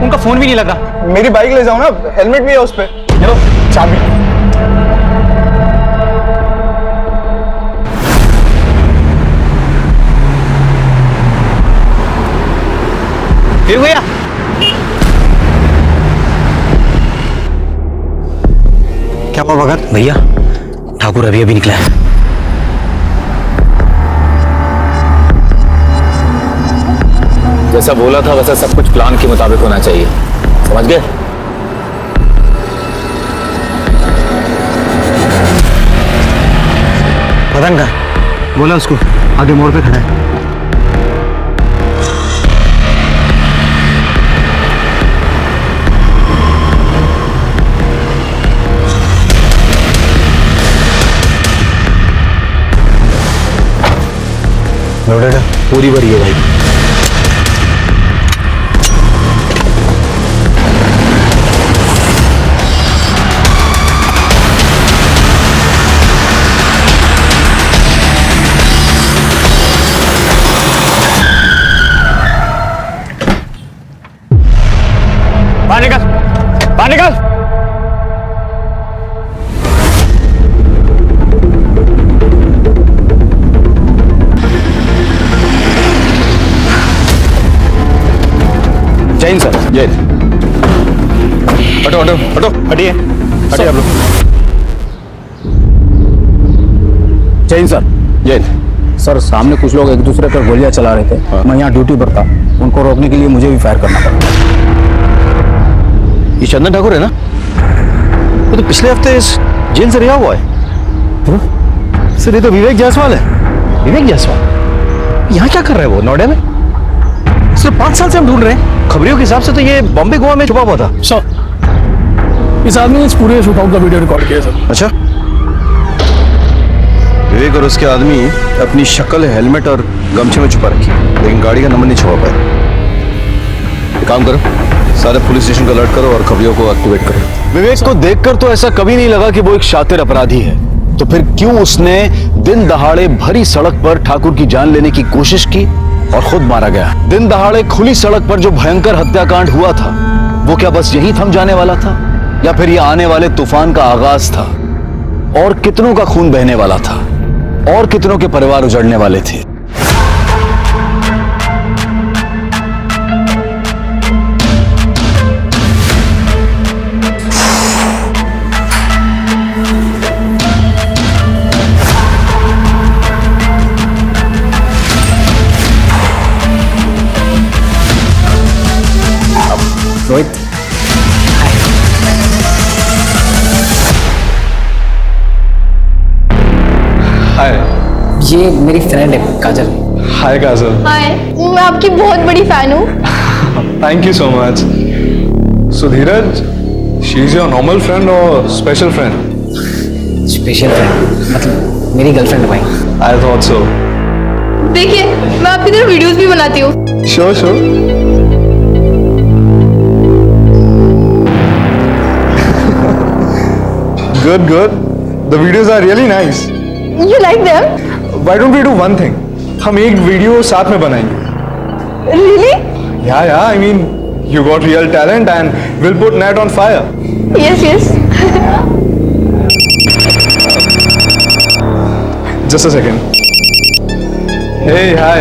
उनका फोन भी नहीं लग रहा। मेरी बाइक ले जाओ ना, हेलमेट भी है उस पे। चलो चाबी। भैया क्या हुआ भगत? भैया ठाकुर अभी अभी निकला है। जैसा बोला था वैसा सब कुछ प्लान के मुताबिक होना चाहिए, समझ गए? पतंग का बोला उसको आगे मोड़ पे खड़ा है। लोडेड है, पूरी भरी है भाई। बाहर निकल, बाहर निकल। जय हिंद सर। जय हिंद। हटो हटो हटो, हटिए हटिए आप लोग। जय हिंद सर। जय हिंद। सर सामने कुछ लोग एक दूसरे पर गोलियां चला रहे थे। मैं यहाँ ड्यूटी पर था, उनको रोकने के लिए मुझे भी फायर करना पड़ा। ये चंदन ठाकुर है ना? वो तो पिछले हफ्ते इस जेल से रिहा हुआ है। सर ये तो विवेक जायसवाल है। विवेक जायसवाल यहाँ क्या कर रहा है वो नोएडा में? सिर्फ 5 साल से हम ढूंढ रहे हैं। खबरियों के हिसाब से तो ये बॉम्बे गोवा में छुपा हुआ था। सर इस आदमी ने इस पूरे शूटआउट का वीडियो रिकॉर्ड किया सर। अच्छा, विवेक और उसके आदमी अपनी शक्ल हेलमेट और गमछे में छुपा रखी, लेकिन गाड़ी का नंबर नहीं छुपा पाए। एक काम करो, सारे पुलिस स्टेशन को अलर्ट करो और खबरियों को एक्टिवेट करो। विवेक को देखकर तो ऐसा कभी नहीं लगा कि वो एक शातिर अपराधी है, तो फिर क्यों उसने दिन दहाड़े भरी सड़क पर ठाकुर की जान लेने की कोशिश की और खुद मारा गया? दिन दहाड़े खुली सड़क पर जो भयंकर हत्याकांड हुआ था, वो क्या बस यही थम जाने वाला था, या फिर ये आने वाले तूफान का आगाज था? और कितनों का खून बहने वाला था, और कितनों के परिवार उजड़ने वाले थे? ये मेरी फ्रेंड है काजल। हाय काजल। हाय, मैं आपकी बहुत बड़ी फैन हूँ। Thank you so much. So Dheeraj, she is your normal friend और स्पेशल फ्रेंड? स्पेशल फ्रेंड मतलब मेरी गर्लफ्रेंड है भाई। I thought so. देखिए, मैं आपकी तरह वीडियोस भी बनाती हूँ। Sure sure. Good, good. The videos are really nice. You like them? Why don't we do one thing? हम एक वीडियो साथ में बनाएंगे। Really? Yeah, I mean, you got real talent and we'll put net on fire. Yes, yes. Just a second. Hey, hi.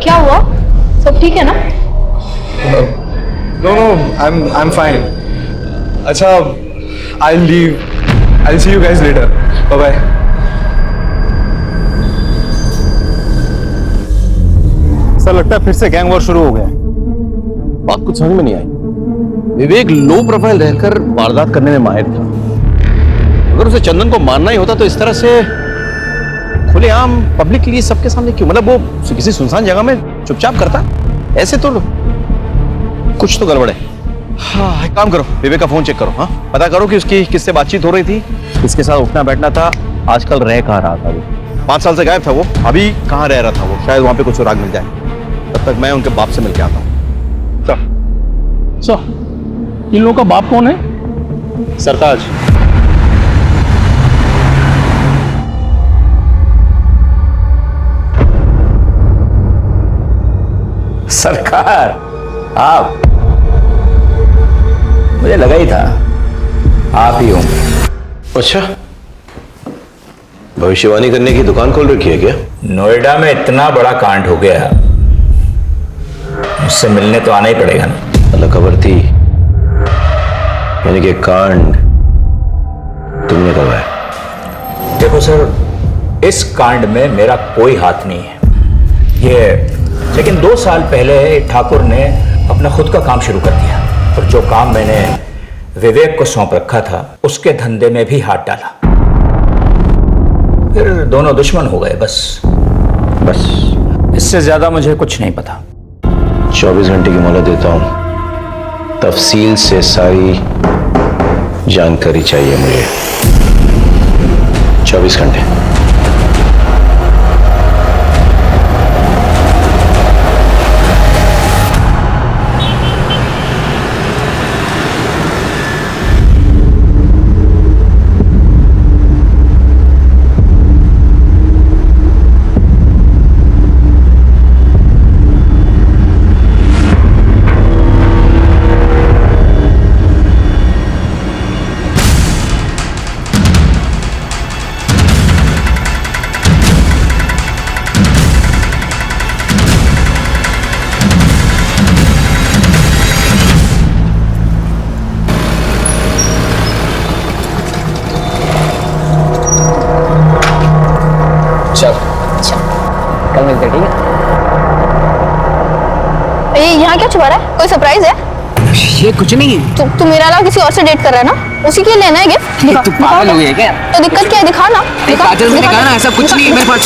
क्या हुआ? सब ठीक है ना? No, I'm fine. अच्छा, I'll leave. I'll see you guys later. Bye bye. Sir लगता है फिर से गैंग वॉर शुरू हो गया। बात कुछ समझ में नहीं आई। विवेक लो प्रोफाइल रहकर वारदात करने में माहिर था। अगर उसे चंदन को मारना ही होता तो इस तरह से खुलेआम पब्लिकली सबके सामने क्यों? मतलब वो किसी सुनसान जगह में चुपचाप करता, ऐसे तो कुछ तो गड़बड़ है। हाँ, एक काम करो, विवेक का फोन चेक करो। हाँ, पता करो कि उसकी किससे बातचीत हो रही थी, किसके साथ उठना बैठना था, आजकल रह कहाँ रहा था वो। 5 साल से गायब था वो, अभी कहाँ रह रहा था वो? शायद वहां पे कुछ सुराग मिल जाए। तब तक मैं उनके बाप से मिलके आता हूँ। इन लोगों का बाप कौन है? सरताज। सरकार, आप? मुझे लगा ही था आप ही होंगे। अच्छा, भविष्यवाणी करने की दुकान खोल रखी है क्या? नोएडा में इतना बड़ा कांड हो गया, मुझसे मिलने तो आना ही पड़ेगा ना। अलग खबर थी, यानी कि कांड तुमने करवाया? देखो सर, इस कांड में मेरा कोई हाथ नहीं है ये, लेकिन 2 साल पहले ठाकुर ने अपना खुद का काम शुरू कर दिया और जो काम मैंने विवेक को सौंप रखा था उसके धंधे में भी हाथ डाला, फिर दोनों दुश्मन हो गए। बस इससे ज्यादा मुझे कुछ नहीं पता। 24 घंटे की मोहलत देता हूं, तफसील से सारी जानकारी चाहिए मुझे। 24 घंटे। कल मिलते, ठीक है? यहाँ क्या छुपा रहा है? कोई सरप्राइज है? ये कुछ नहीं है। तू मेरा अलावा किसी और से डेट कर रहा है ना? उसी के लिए लेना है गिफ्ट? तू पागल हो गई है क्या? तो दिक्कत क्या है? दिखा ना। काजल से दिखा ना, ऐसा कुछ नहीं है मेरे पास।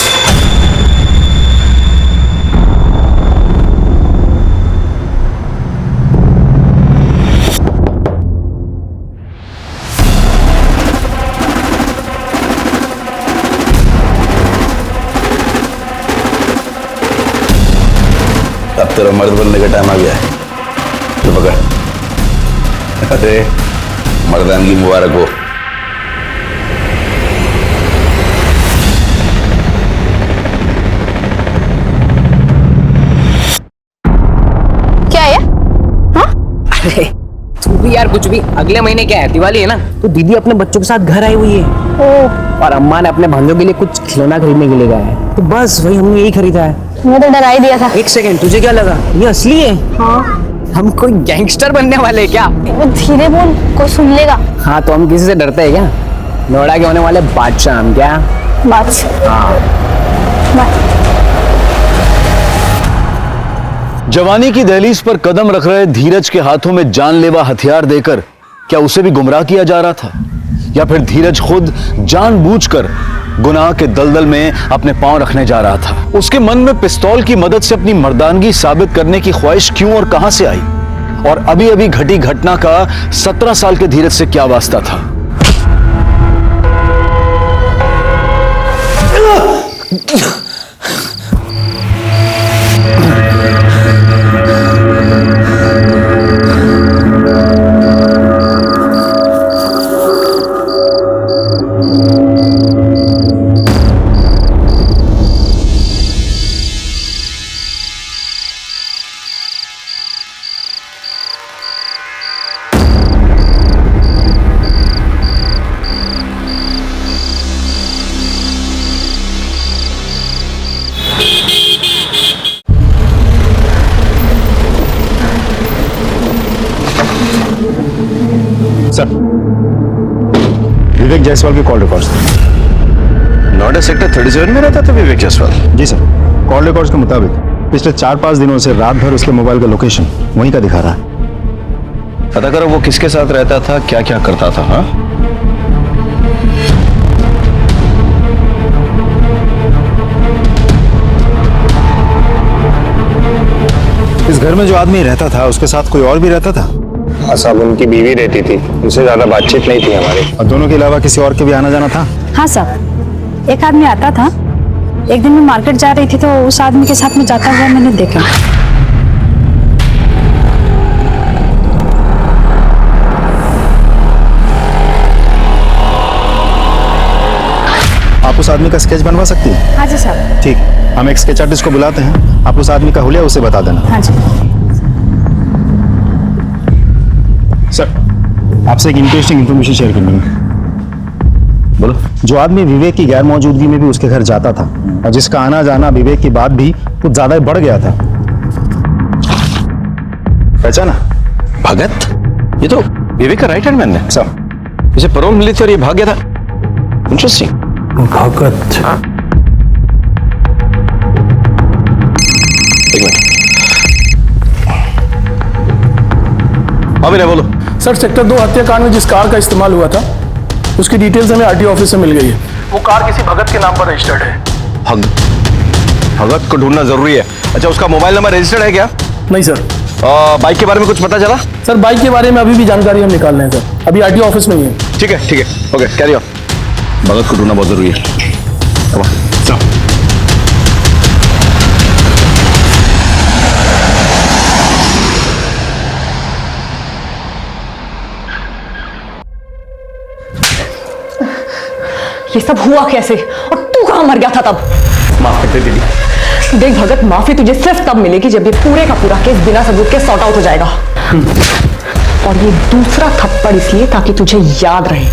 अब तेरा मर्द बनने का टाइम आ गया है। तो पकड़। अरे मर्दानगी मुबारक हो। क्या है? हाँ? अरे तू भी यार कुछ भी। अगले महीने क्या है, दिवाली है ना, तो दीदी अपने बच्चों के साथ घर आई हुई है। और अम्मा ने अपने भांजों के लिए कुछ खिलौना खरीदने के लिए गया है, तो बस वही हमने यही खरीदा है। मैं तो डरा ही दिया था। एक सेकंड, तुझे क्या लगा ये असली है? हाँ। हम कोई गैंगस्टर बनने वाले हैं क्या? वो धीरे बोल, कोई सुन लेगा। हाँ, तो हम किसी से डरते हैं क्या? नोएडा के होने वाले बादशाह हम क्या? बादशाह। हाँ। जवानी की दहलीज पर कदम रख रहे धीरज के हाथों में जानलेवा हथियार देकर क्या उसे भी गुमराह किया जा रहा था, या फिर धीरज खुद जानबूझकर गुनाह के दलदल में अपने पांव रखने जा रहा था? उसके मन में पिस्तौल की मदद से अपनी मर्दानगी साबित करने की ख्वाहिश क्यों और कहां से आई? और अभी अभी घटी घटना का 17 साल के धीरज से क्या वास्ता था? सर, विवेक जायसवाल के कॉल रिकॉर्ड्स। नोएडा सेक्टर 37 में रहता था विवेक जायसवाल? जी सर, कॉल रिकॉर्ड्स के मुताबिक पिछले 4-5 दिनों से रात भर उसके मोबाइल का लोकेशन वहीं का दिखा रहा है। पता करो वो किसके साथ रहता था, क्या क्या करता था। हाँ, इस घर में जो आदमी रहता था उसके साथ कोई और भी रहता था? हाँ साहब, उनकी बीवी रहती थी, उनसे ज्यादा बातचीत नहीं थी हमारी। और दोनों के अलावा किसी और के भी आना जाना था? हाँ साहब, एक आदमी आता था। एक दिन मैं मार्केट जा रही थी तो उस आदमी के साथ में जाता हुआ मैंने देखा। आप उस आदमी का स्केच बनवा सकती हैं? हाँ जी साहब। ठीक, हम एक स्केच आर्टिस्ट को बुलाते हैं, आप उस आदमी का हुलिया उसे बता देना। हाँ जी सर, आपसे एक इंटरेस्टिंग इंफॉर्मेशन शेयर करनी है। बोलो। जो आदमी विवेक की गैर मौजूदगी में भी उसके घर जाता था और जिसका आना जाना विवेक की बाद भी कुछ ज्यादा बढ़ गया था, पहचाना? भगत? ये तो विवेक का राइट हैंड मैन है। सर, इसे पैरोल मिली थी और ये भाग गया था। इंटरेस्टिंग। भगत? एक मिनट। हाँ विनय बोलो। सर, सेक्टर 2 हत्याकांड में जिस कार का इस्तेमाल हुआ था उसकी डिटेल्स हमें आरटीओ ऑफिस से मिल गई है। वो कार किसी भगत के नाम पर रजिस्टर्ड है। भगत को ढूंढना जरूरी है। अच्छा, उसका मोबाइल नंबर रजिस्टर्ड है क्या? नहीं सर। बाइक के बारे में कुछ पता चला? सर, बाइक के बारे में अभी भी जानकारी हम निकाल रहे हैं सर, अभी आरटीओ ऑफिस में ही है। ठीक है, ठीक है, ओके, कैरी ऑन। भगत को ढूंढना बहुत जरूरी है। ये सब हुआ कैसे और तू कहां मर गया था तब? माफ कर दे दीदी। देख भगत, माफी तुझे सिर्फ तब मिलेगी जब ये पूरे का पूरा केस बिना सबूत के सॉर्ट आउट हो जाएगा। और ये दूसरा थप्पड़ इसलिए ताकि तुझे याद रहे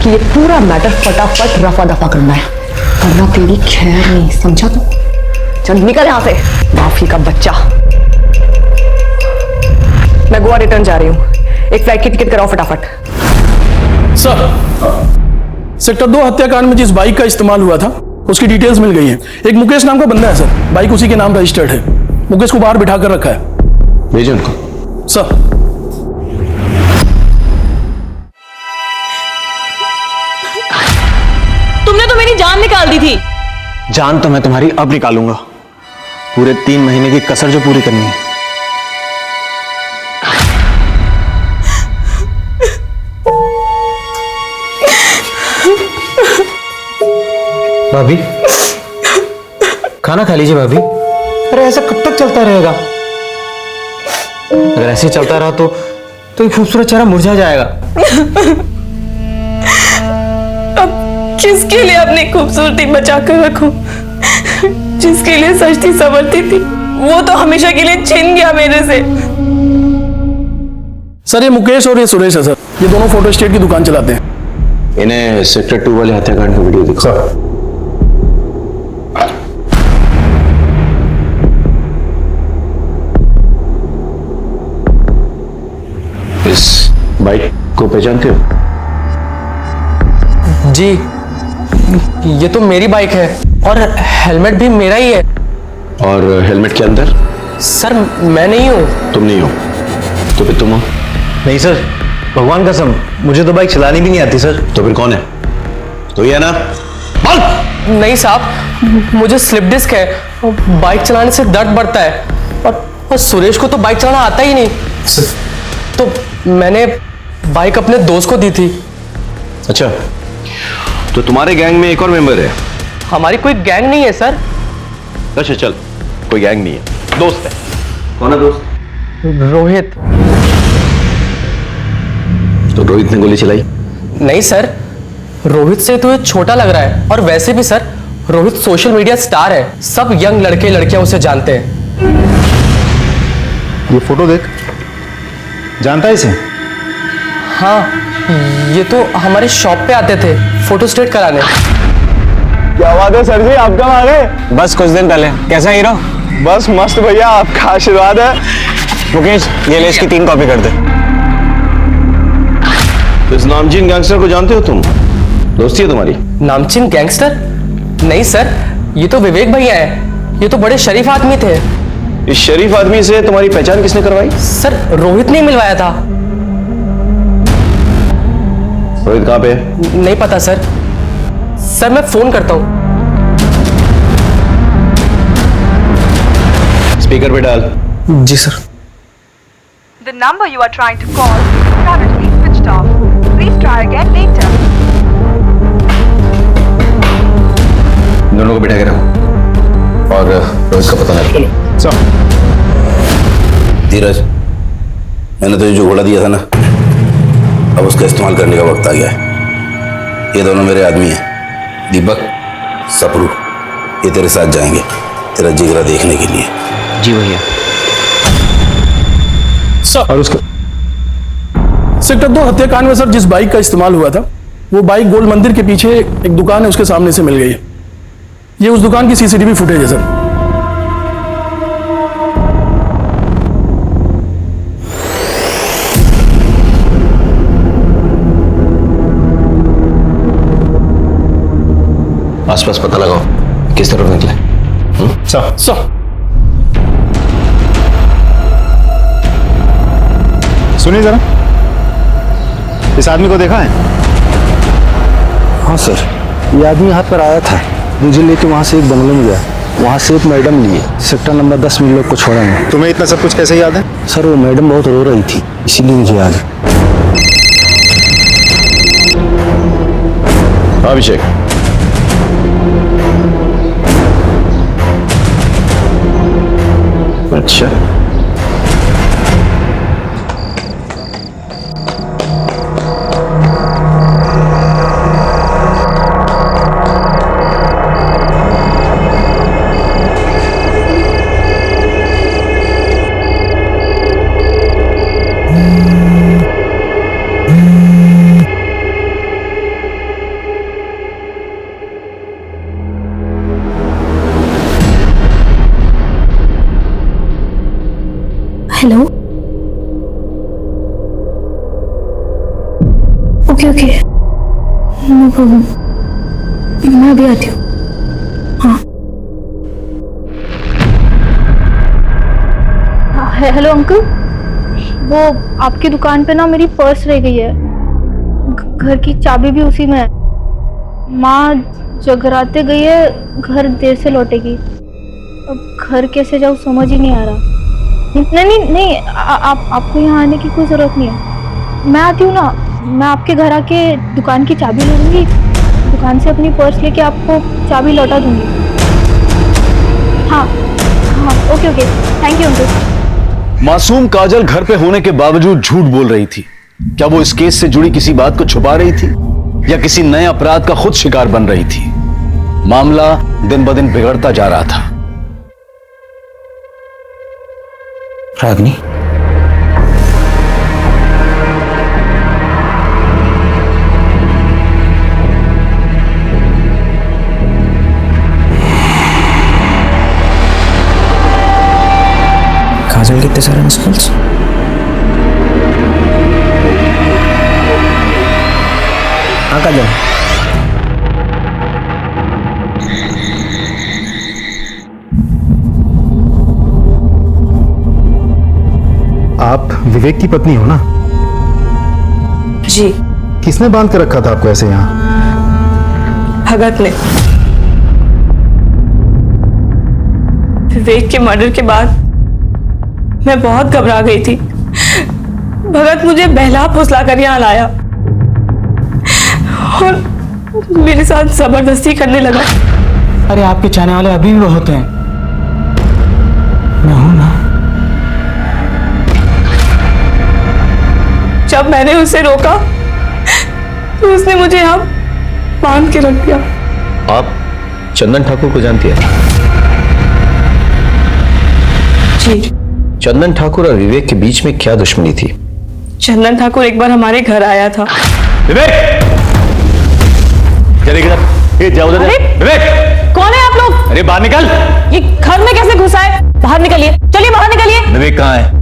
कि ये पूरा मैटर फटाफट रफा दफा करना है, वरना तेरी खैर नहीं, समझा तू? चल निकल यहां से, माफी का बच्चा। मैं गोवा रिटर्न जा रही हूँ, एक फ्लाइट की टिकट कराओ फटाफट। सर, सेक्टर 2 हत्याकांड में जिस बाइक का इस्तेमाल हुआ था उसकी डिटेल्स मिल गई है। एक मुकेश नाम का बंदा है सर, बाइक उसी के नाम रजिस्टर्ड है। मुकेश को बाहर बिठा कर रखा है। भेजो उनको। सर। तुमने तो मेरी जान निकाल दी थी। जान तो मैं तुम्हारी अब निकालूंगा, पूरे 3 महीने की कसर जो पूरी करनी है। भाभी, खाना खा लीजिए भाभी। अरे ऐसा कब तक चलता रहेगा? अगर ऐसे चलता रहा तो ये खूबसूरत चेहरा मुरझा जाएगा। अब किसके लिए अपनी खूबसूरती बचा कर रखूं? जिसके लिए सजती संवरती थी वो तो हमेशा के लिए छिन गया मेरे से। सर, ये मुकेश और ये सुरेश है सर, ये दोनों फोटो स्टेट की दुकान चलाते हैं। इन्हें सेक्टर 2 वाले हत्याकांड की वीडियो दिखा। सर, इस बाइक को पहचानते हो? जी, ये तो मेरी बाइक है और हेलमेट भी मेरा ही है। और हेलमेट के अंदर सर मैं नहीं हूँ। तुम नहीं हो तो फिर तुम हो? नहीं सर, भगवान कसम मुझे तो बाइक चलानी भी नहीं आती सर। तो फिर कौन है? तो ये है ना? नहीं साहब, मुझे स्लिप डिस्क है, बाइक चलाने से दर्द बढ़ता है और सुरेश को तो बाइक चलाना आता ही नहीं। तो मैंने बाइक अपने दोस्त को दी थी। अच्छा, तो तुम्हारे गैंग में एक और मेंबर है? हमारी कोई गैंग नहीं है सर। अच्छा चल, कोई गैंग नहीं है, दोस्त है। कौन है दोस्त? रोहित। तो रोहित ने गोली चलाई? नहीं सर, रोहित से तो ये छोटा लग रहा है, और वैसे भी sir Rohit social media star है, सब यंग लड़के लड़कियां उसे जानते हैं। ये फोटो देख, जानता है इसे? हाँ, ये तो हमारे शॉप पे आते थे फोटो स्टेट कराने। क्या बात है सर जी, आप कब आ गए? बस कुछ दिन पहले। कैसा हीरो? बस मस्त भैया, आपका आशीर्वाद है। मुकेश, ये ले इसकी 3 कॉपी कर दे। तो इस नामचीन गैंगस्टर को जानते हो तुम? दोस्ती है तुम्हारी? नामचीन गैंगस्टर? नहीं सर, ये तो विवेक भैया है, ये तो बड़े शरीफ आदमी थे। इस शरीफ आदमी से तुम्हारी पहचान किसने करवाई? सर रोहित ने मिलवाया था। रोहित कहाँ पे है? नहीं पता सर। सर मैं फोन करता हूँ। स्पीकर पे डाल। जी sir. The number you are trying to call is currently switched off. Please try again later. दोनों को बिठा के रखो और रोहित का पता नहीं। चलो सर। धीरज, मैंने तुझे जो घोड़ा दिया था ना, अब उसका इस्तेमाल करने का वक्त आ गया है। ये दोनों मेरे आदमी हैं, दीपक, सपरू, ये तेरे साथ जाएंगे तेरा जिगरा देखने के लिए। जी भैया। सर, और उसका सेक्टर 2 हत्याकांड में सर जिस बाइक का इस्तेमाल हुआ था, वो बाइक गोल मंदिर के पीछे एक दुकान है उसके सामने से मिल गई है। ये उस दुकान की सीसीटीवी फुटेज है सर। आसपास पता लगाओ किस तरफ निकले। सर सुनिए जरा, इस आदमी को देखा है? हाँ सर, ये आदमी यहाँ पर आया था, मुझे लेके वहाँ से एक बंगले में गया, वहाँ से एक मैडम लिए, सेक्टर नंबर 10 में लोग को छोड़ा है। तुम्हें इतना सब कुछ कैसे याद है? सर वो मैडम बहुत रो रही थी, इसीलिए मुझे याद है। अभिषेक, अच्छा hello. Okay okay, no problem, मैं अभी आती हूँ। हाँ हेलो अंकल, वो आपकी दुकान पे ना मेरी पर्स रह गई है, घर की चाबी भी उसी में है। माँ जगराते गई है, घर देर से लौटेगी। अब घर कैसे जाऊँ समझ ही नहीं आ रहा। नहीं आपको यहाँ आने की कोई जरूरत नहीं है, मैं आती हूँ ना, मैं आपके घर आके दुकान की चाबी ले लूंगी, दुकान से अपनी पर्स लेके आपको चाबी लौटा दूंगी। हाँ हाँ okay okay, thank you uncle. मासूम काजल घर पे होने के बावजूद झूठ बोल रही थी। क्या वो इस केस से जुड़ी किसी बात को छुपा रही थी या किसी नए अपराध का खुद शिकार बन रही थी? मामला दिन ब दिन बिगड़ता जा रहा था। रागनी, काजल कितने सारे मिस कॉल्स? हाँ काजल, आप विवेक की पत्नी हो ना? जी। किसने बांध कर रखा था आपको ऐसे यहाँ? भगत ने। विवेक के मर्डर के बाद मैं बहुत घबरा गई थी। भगत मुझे बहला फुसला कर यहाँ लाया और मेरे साथ जबरदस्ती करने लगा। अरे आपके चाहने वाले अभी भी बहुत हैं। मैं हूं ना। जब मैंने उसे रोका तो उसने मुझे यहाँ बांध के रख दिया। आप चंदन ठाकुर को जानती हैं? जी। चंदन ठाकुर और विवेक के बीच में क्या दुश्मनी थी? चंदन ठाकुर एक बार हमारे घर आया था। विवेक! चले इधर। ये जाओ उधर। विवेक! कौन है आप लोग? अरे बाहर निकल। ये घर में कैसे घुसा है? बाहर निकलिए, चलिए बाहर निकलिए। विवेक कहाँ है?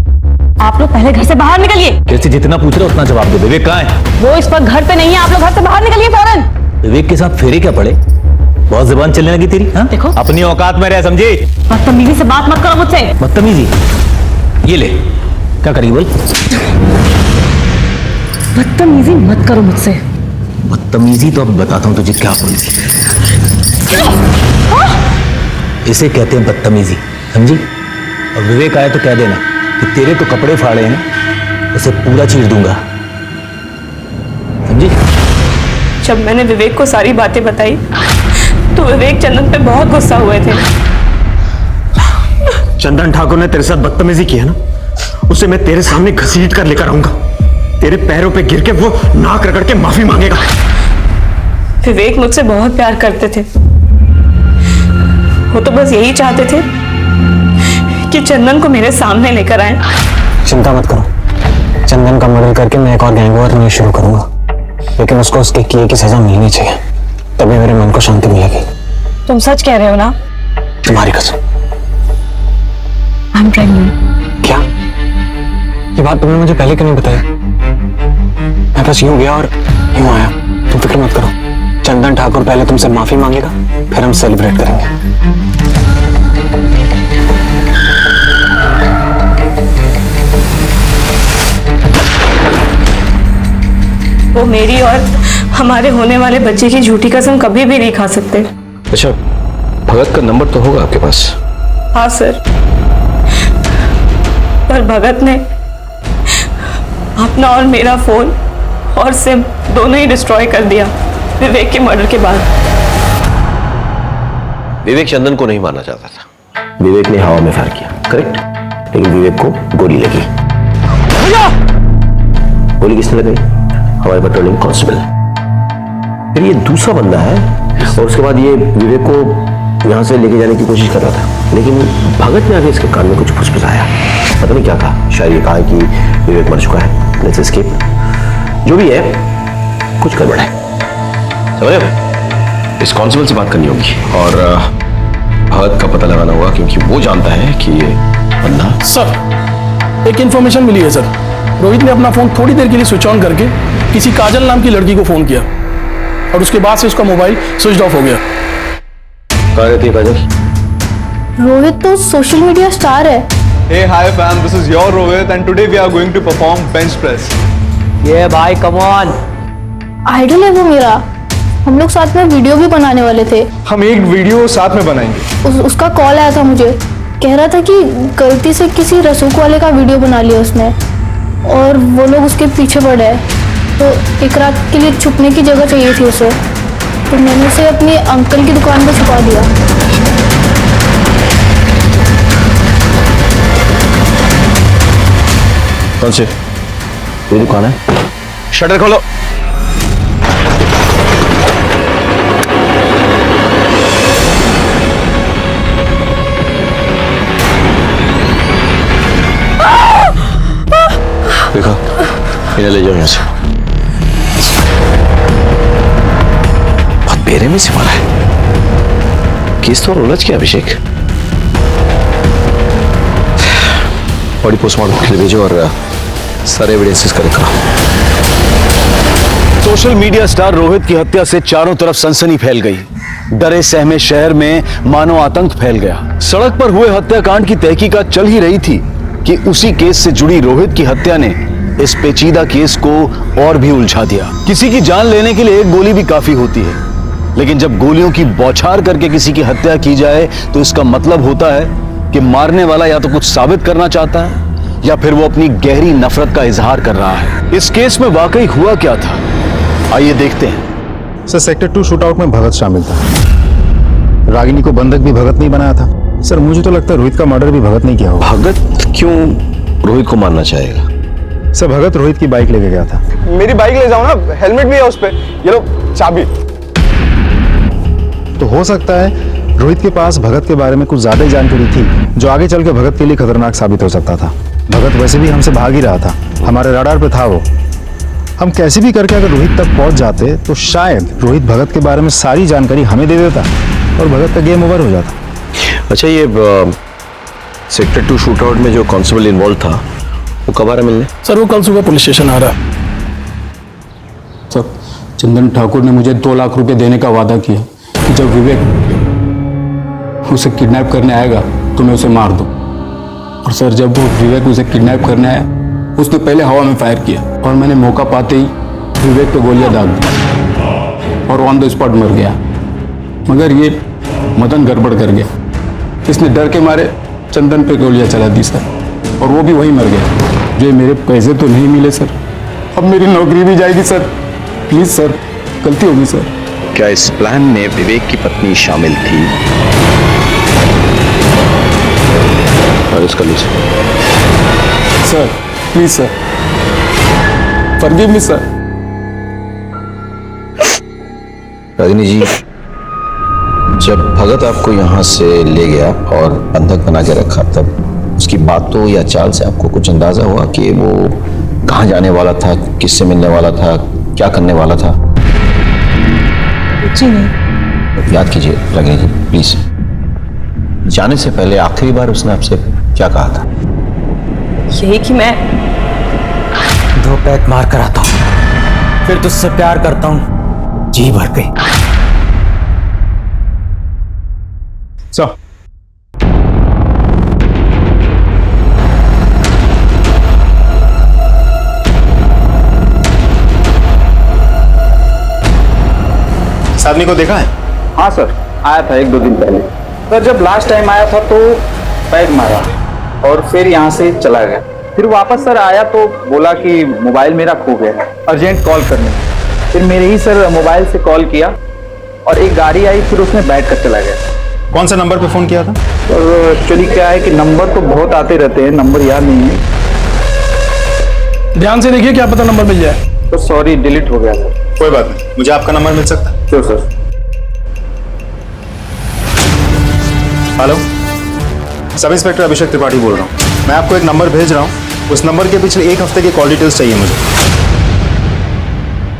आप लोग पहले घर से बाहर निकलिए। जैसे जितना पूछ रहे उतना जवाब दो। विवेक कहाँ है? वो इस वक्त घर पे नहीं है, आप लोग घर से बाहर निकलिए फौरन। विवेक के साथ फेरे क्या पड़े? बहुत जुबान चलने लगी तेरी। हाँ? देखो अपनी औकात में रह, समझी? बदतमीजी से बात मत करो मुझसे। बदतमीजी? ये ले, क्या करेगी बोल? बदतमीजी मत करो मुझसे। बदतमीजी तो अब बताता हूँ तुझे क्या बोलती। इसे कहते हैं बदतमीजी, समझी? और विवेक आया तो कह देना कि तेरे तो कपड़े फाड़े हैं, उसे पूरा चीर दूंगा, समझी? जब मैंने विवेक को सारी बातें बताई तो विवेक चंदन पे बहुत गुस्सा हुए थे। चंदन ठाकुर ने तेरे साथ बदतमीजी की है ना, उसे मैं तेरे सामने घसीट कर लेकर आऊंगा। तेरे पैरों पे गिर के वो नाक रगड़ के माफी मांगेगा। विवेक मुझसे बहुत प्यार करते थे। वो तो बस यही चाहते थे कि चंदन को मेरे सामने लेकर आए। चिंता मत करो, चंदन का मर्डर करके मैं एक और गैंगवॉर नहीं शुरू करूंगा, लेकिन उसको उसके किए की सजा मिलनी चाहिए, तभी मेरे मन को शांति मिलेगी। तुम सच कह रहे हो ना? तुम्हारी कसम। I am pregnant. क्या? ये बात तुमने मुझे पहले क्यों नहीं बताई? मैं बस यूं गया और यूं आया। तुम फिक्र मत करो, चंदन ठाकुर पहले तुमसे माफी मांगेगा, फिर हम सेलिब्रेट करेंगे। वो मेरी और हमारे होने वाले बच्चे की झूठी कसम कभी भी नहीं खा सकते। अच्छा, भगत का नंबर तो होगा आपके पास? हाँ सर, पर भगत ने अपना और मेरा फोन और सिम दोनों ही डिस्ट्रॉय कर दिया विवेक के मर्डर के बाद। विवेक चंदन को नहीं मारना चाहता था। विवेक ने हवा में फायर किया, करेक्ट? लेकिन विवेक को गोली लगी। गोली किसने लगाई? हमारे पेट्रोलिंग कांस्टेबल। फिर ये दूसरा बंदा है और उसके बाद ये विवेक को यहां से लेके जाने की कोशिश कर रहा था, लेकिन भगत ने आगे इसके कान में कुछ फुसफुसाया। पता नहीं क्या कहा, शायद ये कहा कि विवेक मर चुका है, लेट्स एस्केप। जो भी है, कुछ गड़बड़ है, समझ रहे? इस कांस्टेबल से बात करनी होगी और भगत का पता लगाना होगा, क्योंकि वो जानता है कि ये बंदा। सर, एक इंफॉर्मेशन मिली है सर। रोहित ने अपना फोन थोड़ी देर के लिए स्विच ऑन करके किसी काजल नाम की लड़की को फोन किया और उसके बाद से उसका मोबाइल स्विच ऑफ हो गया। कहाँ रहती है काजल? रोहित तो सोशल मीडिया स्टार है। Hey, hi fam, this is your Rohit and today we are going to perform bench press. ये भाई कम ऑन। आइडल है वो मेरा। हम लोग साथ में वीडियो भी बनाने वाले थे। हम एक वीडियो साथ में बनाएंगे। उसका कॉल आया था मुझे, कह रहा था कि गलती से किसी रसूख वाले का वीडियो बना लिया उसने और वो लोग उसके पीछे पड़े हैं, तो एक रात के लिए छुपने की जगह चाहिए थी उसे, तो मैंने उसे अपने अंकल की दुकान पर छुपा दिया। कौन से? ये दुकान है? शटर खोलो। देखो, इन्हें ले जाओ यहाँ से। बहुत बेरहमी से मारा है। केस तो उलझ गया अभिषेक। बॉडी पोस्टमार्टम के लिए भेजो और सारे एविडेंसेस कलेक्ट करो। सोशल मीडिया स्टार रोहित की हत्या से चारों तरफ सनसनी फैल गई। डरे सहमे शहर में मानो आतंक फैल गया। सड़क पर हुए हत्याकांड की तहकीकात चल ही रही थी कि उसी केस से जुड़ी रोहित की हत्या ने इस पेचीदा केस को और भी उलझा दिया। किसी की जान लेने के लिए एक गोली भी काफी होती है, लेकिन जब गोलियों की बौछार करके किसी की हत्या की जाए तो इसका मतलब होता है कि मारने वाला या तो कुछ साबित करना चाहता है या फिर वो अपनी गहरी नफरत का इजहार कर रहा है। इस केस में वाकई हुआ क्या था, आइए देखते हैं। सर, सेक्टर 2 शूटआउट में भगत शामिल था। रागिनी को बंधक भी भगत नहीं बनाया था। सर, मुझे तो लगता है रोहित का मर्डर भी भगत नहीं किया होगा। भगत क्यों रोहित को मारना चाहेगा? सर, भगत रोहित की बाइक लेके गया था। मेरी बाइक ले जाओ ना, हेलमेट भी है उस पे। ये लो चाबी। तो हो सकता है रोहित के पास भगत के बारे में कुछ ज्यादा ही जानकारी थी, जो आगे चल के भगत के लिए खतरनाक साबित हो सकता था। भगत वैसे भी हमसे भाग ही रहा था, हमारे रडार पे था वो। हम कैसे भी करके अगर रोहित तक पहुंच जाते तो शायद रोहित भगत के बारे में सारी जानकारी हमें दे देता और भगत का गेम ओवर हो जाता। अच्छा, ये सेक्टर 2 शूटआउट में जो कांस्टेबल इन्वॉल्व था वो कब आ रहा मिलने? सर, वो कल सुबह पुलिस स्टेशन आ रहा है। सर, चंदन ठाकुर ने मुझे 2 लाख रुपए देने का वादा किया कि जब विवेक उसे किडनैप करने आएगा तो मैं उसे मार दूं। और सर, जब वो विवेक उसे किडनैप करने आया, उसने पहले हवा में फायर किया और मैंने मौका पाते ही विवेक पे गोलियां दाग दी और ऑन द स्पॉट मर गया। मगर ये मदन गड़बड़ कर गया। इसने डर के मारे चंदन पे गोलियां चला दी सर, और वो भी वहीं मर गया। जो मेरे पैसे तो नहीं मिले सर, अब मेरी नौकरी भी जाएगी सर। प्लीज सर, गलती होगी सर। क्या इस प्लान में विवेक की पत्नी शामिल थी? और इसका लीजिए sir, please sir, forgive me sir. Ragini ji, जब भगत आपको यहाँ से ले गया और बंधक बना के रखा, तब उसकी बातों या चाल से आपको कुछ अंदाजा हुआ कि वो कहाँ जाने वाला था, किससे मिलने वाला था, क्या करने वाला था? जी नहीं। याद कीजिए रागिनी जी, प्लीज। जाने से पहले आखिरी बार उसने आपसे क्या कहा था? यही कि मैं 2 पैक मार कर आता हूं, फिर तुझसे प्यार करता हूं जी भर के। इस आदमी को देखा है? हाँ सर, आया था 1-2 दिन पहले। सर, जब लास्ट टाइम आया था तो पैक मारा और फिर यहाँ से चला गया। फिर वापस सर आया तो बोला कि मोबाइल मेरा खो गया, अर्जेंट कॉल करने। फिर मेरे ही सर मोबाइल से कॉल किया और एक गाड़ी आई, फिर उसमें बैठ कर चला गया। कौन सा नंबर पे फोन किया था? और एक्चुअली क्या है कि नंबर तो बहुत आते रहते हैं, नंबर याद नहीं है। ध्यान से देखिए, क्या पता नंबर मिल जाए। तो सॉरी, डिलीट हो गया सर। कोई बात नहीं, मुझे आपका नंबर मिल सकता है? Sure sir. Hello, sub inspector Abhishek Tripathi बोल रहा हूँ। मैं आपको एक नंबर भेज रहा हूँ, उस नंबर के पिछले 1 हफ्ते की कॉल डिटेल्स चाहिए मुझे।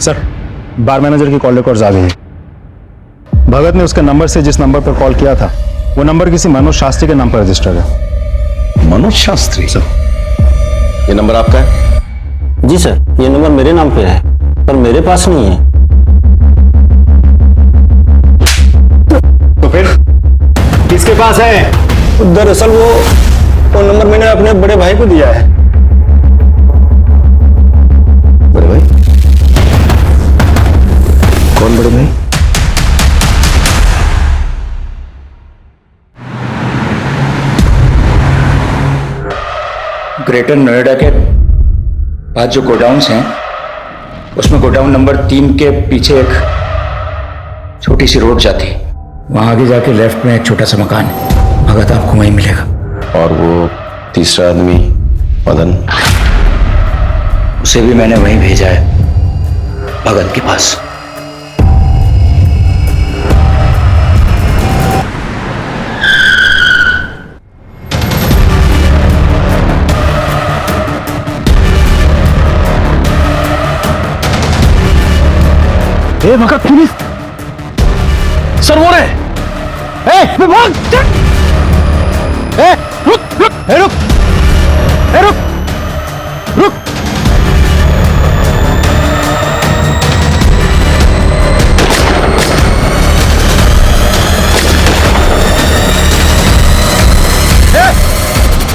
सर, बार मैनेजर की कॉल रिकॉर्ड्स आ गई है। भगत ने उसके नंबर से जिस नंबर पर कॉल किया था, वो नंबर किसी मनोज शास्त्री के नाम पर रजिस्टर्ड है। मनोज शास्त्री? सर, ये नंबर आपका है? जी सर, ये नंबर मेरे नाम पे है, पर मेरे पास नहीं है। तो फिर किसके पास है? दरअसल वो नंबर मैंने अपने बड़े भाई को दिया है। बड़े भाई? कौन बड़े भाई? ग्रेटर नोएडा के पास जो गोडाउन्स हैं, उसमें गोडाउन नंबर 3 के पीछे एक छोटी सी रोड जाती है। वहां आगे जाके लेफ्ट में एक छोटा सा मकान है, भगत आपको वहीं मिलेगा। और वो तीसरा आदमी मदन? उसे भी मैंने वहीं भेजा है, भगत के पास। ए भगत, पुलिस! सर, वो रहे। विभाग! रुक रुक रुक रुक रुक।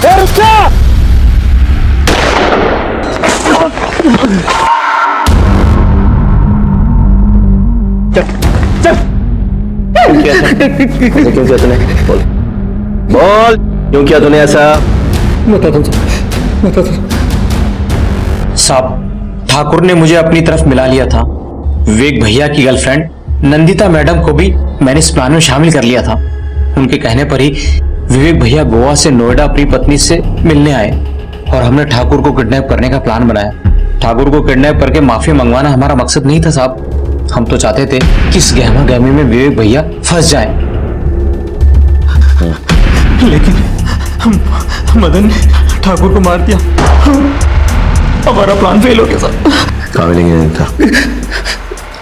रुक जा! क्यों किया था? ऐसा क्यों किया तूने? बोल बोल, क्यों किया तूने ऐसा? बता दो साहब, ठाकुर ने मुझे अपनी तरफ मिला लिया था। विवेक भैया की गर्लफ्रेंड नंदिता मैडम को भी मैंने इस प्लान में शामिल कर लिया था। उनके कहने पर ही विवेक भैया गोवा से नोएडा अपनी पत्नी से मिलने आए और हमने ठाकुर को किडनैप करने का प्लान बनाया। ठाकुर को किडनैप करके माफी मंगवाना हमारा मकसद नहीं था साहब। हम तो चाहते थे कि इस गहमा गहमी में विवेक भैया फंस जाएं। लेकिन मदन ने ठाकुर को मार दिया। हमारा प्लान फेल हो गया साहब। कहाँ मिलेंगी नंदिता?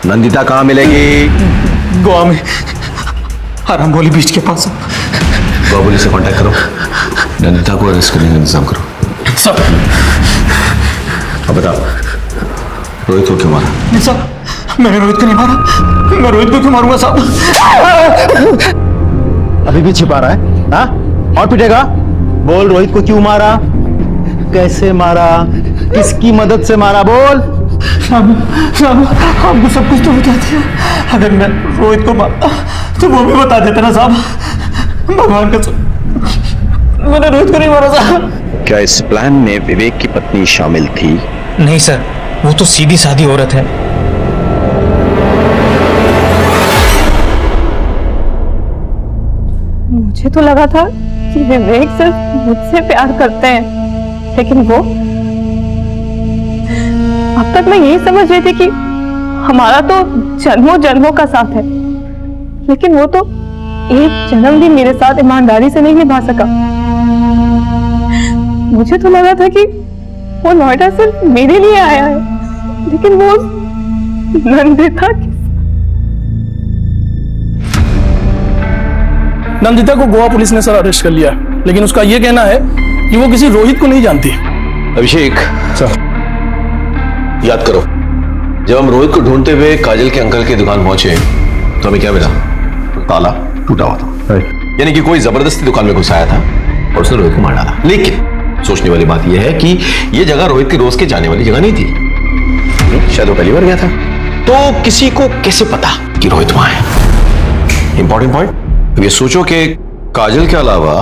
नंदिता कहाँ मिलेगी? गोवा में आराम बोली बीच के पास। गोवा पुलिस से कांटेक्ट करो, नंदिता को अरेस्ट करने का इंतजाम करो। सब अब बताओ, रोहित को क्यों मारा? नहीं साहब, मैंने रोहित को नहीं मारा। मैं रोहित को क्यों मारूंगा साहब? अभी भी छिपा रहा है? हाँ, और पिटेगा? बोल, रोहित को क्यों मारा, कैसे मारा, किसकी मदद से मारा? बोल। साहब आपको सब कुछ तो बता दिया। अगर मैं रोहित को मारता तो वो भी बता देता ना साहब। भगवान का मैंने रोहित को नहीं मारा साहब। क्या इस प्लान में विवेक की पत्नी शामिल थी? नहीं सर, वो तो सीधी सादी औरत है। मुझे तो लगा था कि विवेक सिर्फ मुझसे प्यार करते हैं, लेकिन वो, अब तक मैं यही समझ रही थी कि हमारा तो जन्मों जन्मों का साथ है, लेकिन वो तो एक जन्म भी मेरे साथ ईमानदारी से नहीं निभा सका। मुझे तो लगा था कि वो नोएडा सिर्फ मेरे लिए आया है, लेकिन वो नंदिता की। नंदिता को गोवा पुलिस ने सर अरेस्ट कर लिया, लेकिन उसका यह कहना है कि वो किसी रोहित को नहीं जानती। अभिषेक सर, याद करो, जब हम रोहित को ढूंढते हुए काजल के अंकल की दुकान पहुंचे तो हमें क्या मिला? ताला टूटा हुआ था। यानी कि कोई जबरदस्ती दुकान में घुस आया था और उसने रोहित को मार डाला। लेकिन सोचने वाली बात यह है कि यह जगह रोहित के रोज के जाने वाली जगह नहीं थी। शायद वो पहली बार गया था। तो किसी को कैसे पता कि रोहित वहां है? Important point. ये सोचो कि काजल के अलावा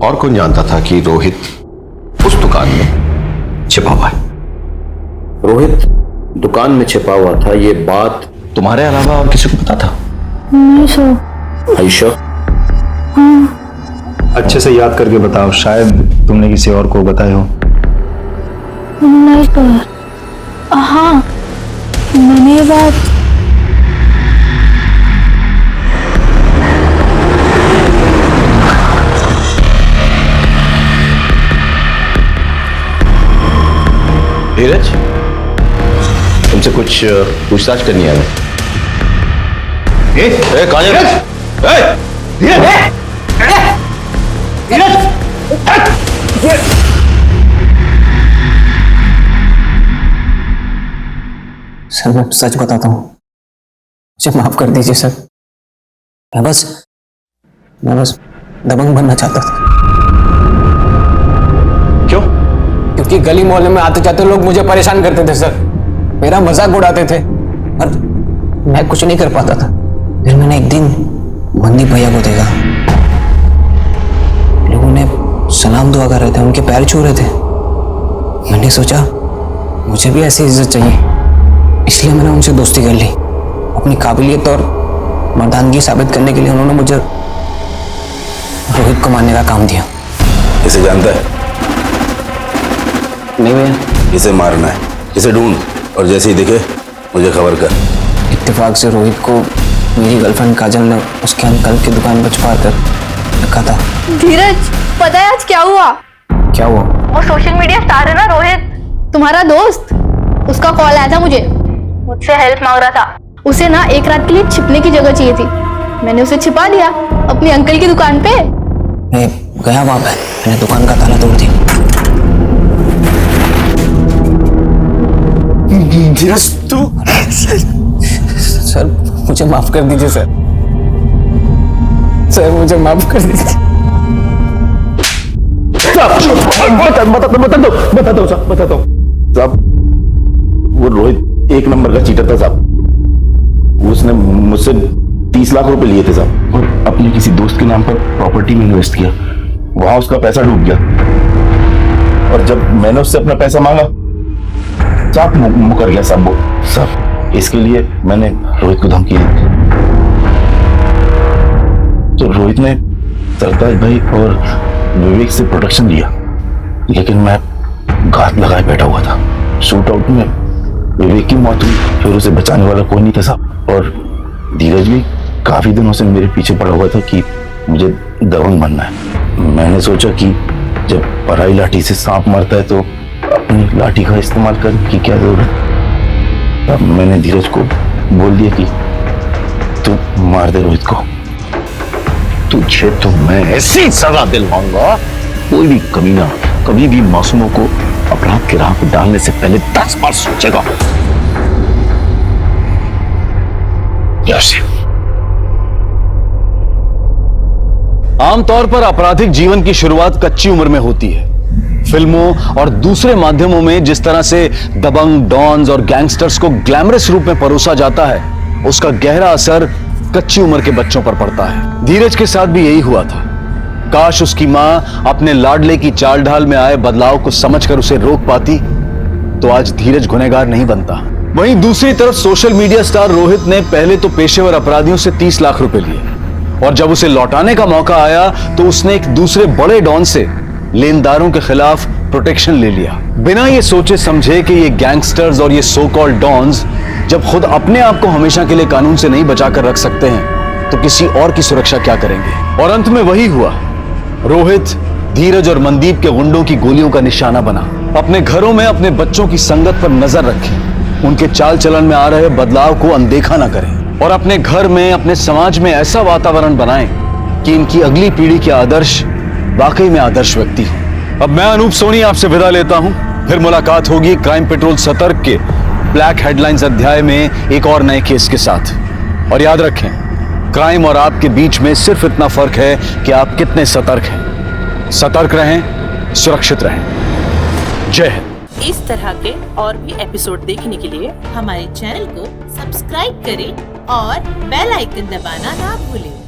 और कौन जानता था कि रोहित उस दुकान में छिपा हुआ है? रोहित दुकान में छिपा हुआ था, ये बात तुम्हारे अलावा और किसी को पता था? नहीं सर। आयशा, अच्छे से याद करके बताओ, शायद तुमने किसी और को बताया हो। नहीं सर। हाँ, मैंने ये बात धीरज, तुमसे कुछ पूछताछ करनी है हमें। काजल, सर मैं सच बताता हूँ, मुझे माफ कर दीजिए सर। मैं बस दबंग बनना चाहता था। क्यों? क्योंकि गली मोहल्ले में आते जाते लोग मुझे परेशान करते थे सर, मेरा मजाक उड़ाते थे और मैं कुछ नहीं कर पाता था। फिर मैंने एक दिन मंदीप भैया को देखा, लोगों ने सलाम दुआ कर रहे थे, उनके पैर छू रहे थे। मैंने सोचा मुझे भी ऐसी इज्जत चाहिए, इसलिए मैंने उनसे दोस्ती कर ली। अपनी काबिलियत और मर्दानगी साबित करने के लिए उन्होंने मुझे रोहित को मारने का काम दिया। इसे जानता है? नहीं भैया। इसे मारना है, इसे ढूंढ और जैसे ही दिखे मुझे खबर कर। इत्तेफाक से रोहित को मेरी गर्लफ्रेंड काजल ने उसके अंकल की दुकान पर छुपा कर रखा था। धीरज, पता है आज क्या हुआ? क्या हुआ? वो सोशल मीडिया स्टार है ना रोहित, तुम्हारा दोस्त, उसका कॉल आया था मुझसे हेल्प मांग रहा था। उसे ना एक रात के लिए छिपने की जगह चाहिए थी, मैंने उसे छिपा दिया अपने अंकल की दुकान पे। मैं गया वहां पे, मैंने दुकान का ताला तोड़ दिया। धीरज तू? सर मुझे माफ कर दीजिए सर, सर मुझे माफ कर दीजिए। बताता हूँ साहब, वो रोहित एक नंबर का चीटर था साहब। उसने मुझसे 30 लाख रुपए लिए थे साहब, और अपने किसी दोस्त के नाम पर प्रॉपर्टी में इन्वेस्ट किया। वहां उसका पैसा डूब गया, और जब मैंने उससे अपना पैसा मांगा साहब मुकर गया साहब। वो साहब इसके लिए मैंने रोहित को धमकी दी, तो रोहित ने सरताज भाई और विवेक से प्रोटेक्शन लिया, लेकिन मैं घात लगाए बैठा हुआ था। शूट आउट में विवेक की मौत हुई, फिर उसे बचाने वाला कोई नहीं था साहब। और धीरज भी काफी दिनों से मेरे पीछे पड़ा हुआ था कि मुझे दबंग बनना है। मैंने सोचा कि जब पराई लाठी से सांप मरता है तो अपनी लाठी का इस्तेमाल करने की क्या जरूरत। अब मैंने धीरज को बोल दिया कि तू मार दे रोहित को। तुझे तो मैं ऐसी सजा दिलवाऊंगा, कोई भी कमीना कभी भी मासूमों को अपराध की राह पर डालने से पहले 10 बार सोचेगा। आमतौर पर आपराधिक जीवन की शुरुआत कच्ची उम्र में होती है। फिल्मों और दूसरे माध्यमों में जिस तरह से दबंग, डॉन्स और गैंगस्टर्स को ग्लैमरस रूप में परोसा जाता है, उसका गहरा असर कच्ची उम्र के बच्चों पर पड़ता है। धीरज के साथ भी यही हुआ था। काश उसकी मां अपने लाडले की चाल ढाल में आए बदलाव को समझकर उसे रोक पाती, तो आज धीरज गुनहगार नहीं बनता। वहीं दूसरी तरफ सोशल मीडिया स्टार रोहित ने पहले तो पेशेवर अपराधियों से 30 लाख रुपए लिए, और जब उसे लौटाने का मौका आया तो उसने एक दूसरे बड़े डॉन से लेनदारों के खिलाफ प्रोटेक्शन ले लिया, बिना ये सोचे समझे कि ये गैंगस्टर्स और ये सो कॉल्ड डॉन्स जब खुद अपने आप को हमेशा के लिए कानून से नहीं बचा कर रख सकते हैं तो किसी और की सुरक्षा क्या करेंगे। और अंत में वही हुआ। रोहित, धीरज और मनदीप के गुंडों की गोलियों का निशाना बना। अपने घरों में अपने बच्चों की संगत पर नजर रखें, उनके चाल चलन में आ रहे बदलाव को अनदेखा ना करें, और अपने घर में, अपने समाज में ऐसा वातावरण बनाएं कि इनकी अगली पीढ़ी के आदर्श वाकई में आदर्श व्यक्ति हो। अब मैं अनूप सोनी आपसे विदा लेता हूं। फिर मुलाकात होगी क्राइम पेट्रोल सतर्क के ब्लैक हेडलाइंस अध्याय में एक और नए केस के साथ। और याद रखें, क्राइम और आपके बीच में सिर्फ इतना फर्क है कि आप कितने सतर्क हैं। सतर्क रहें, सुरक्षित रहें। जय हिंद। इस तरह के और भी एपिसोड देखने के लिए हमारे चैनल को सब्सक्राइब करें और बेल आइकन दबाना ना भूलें।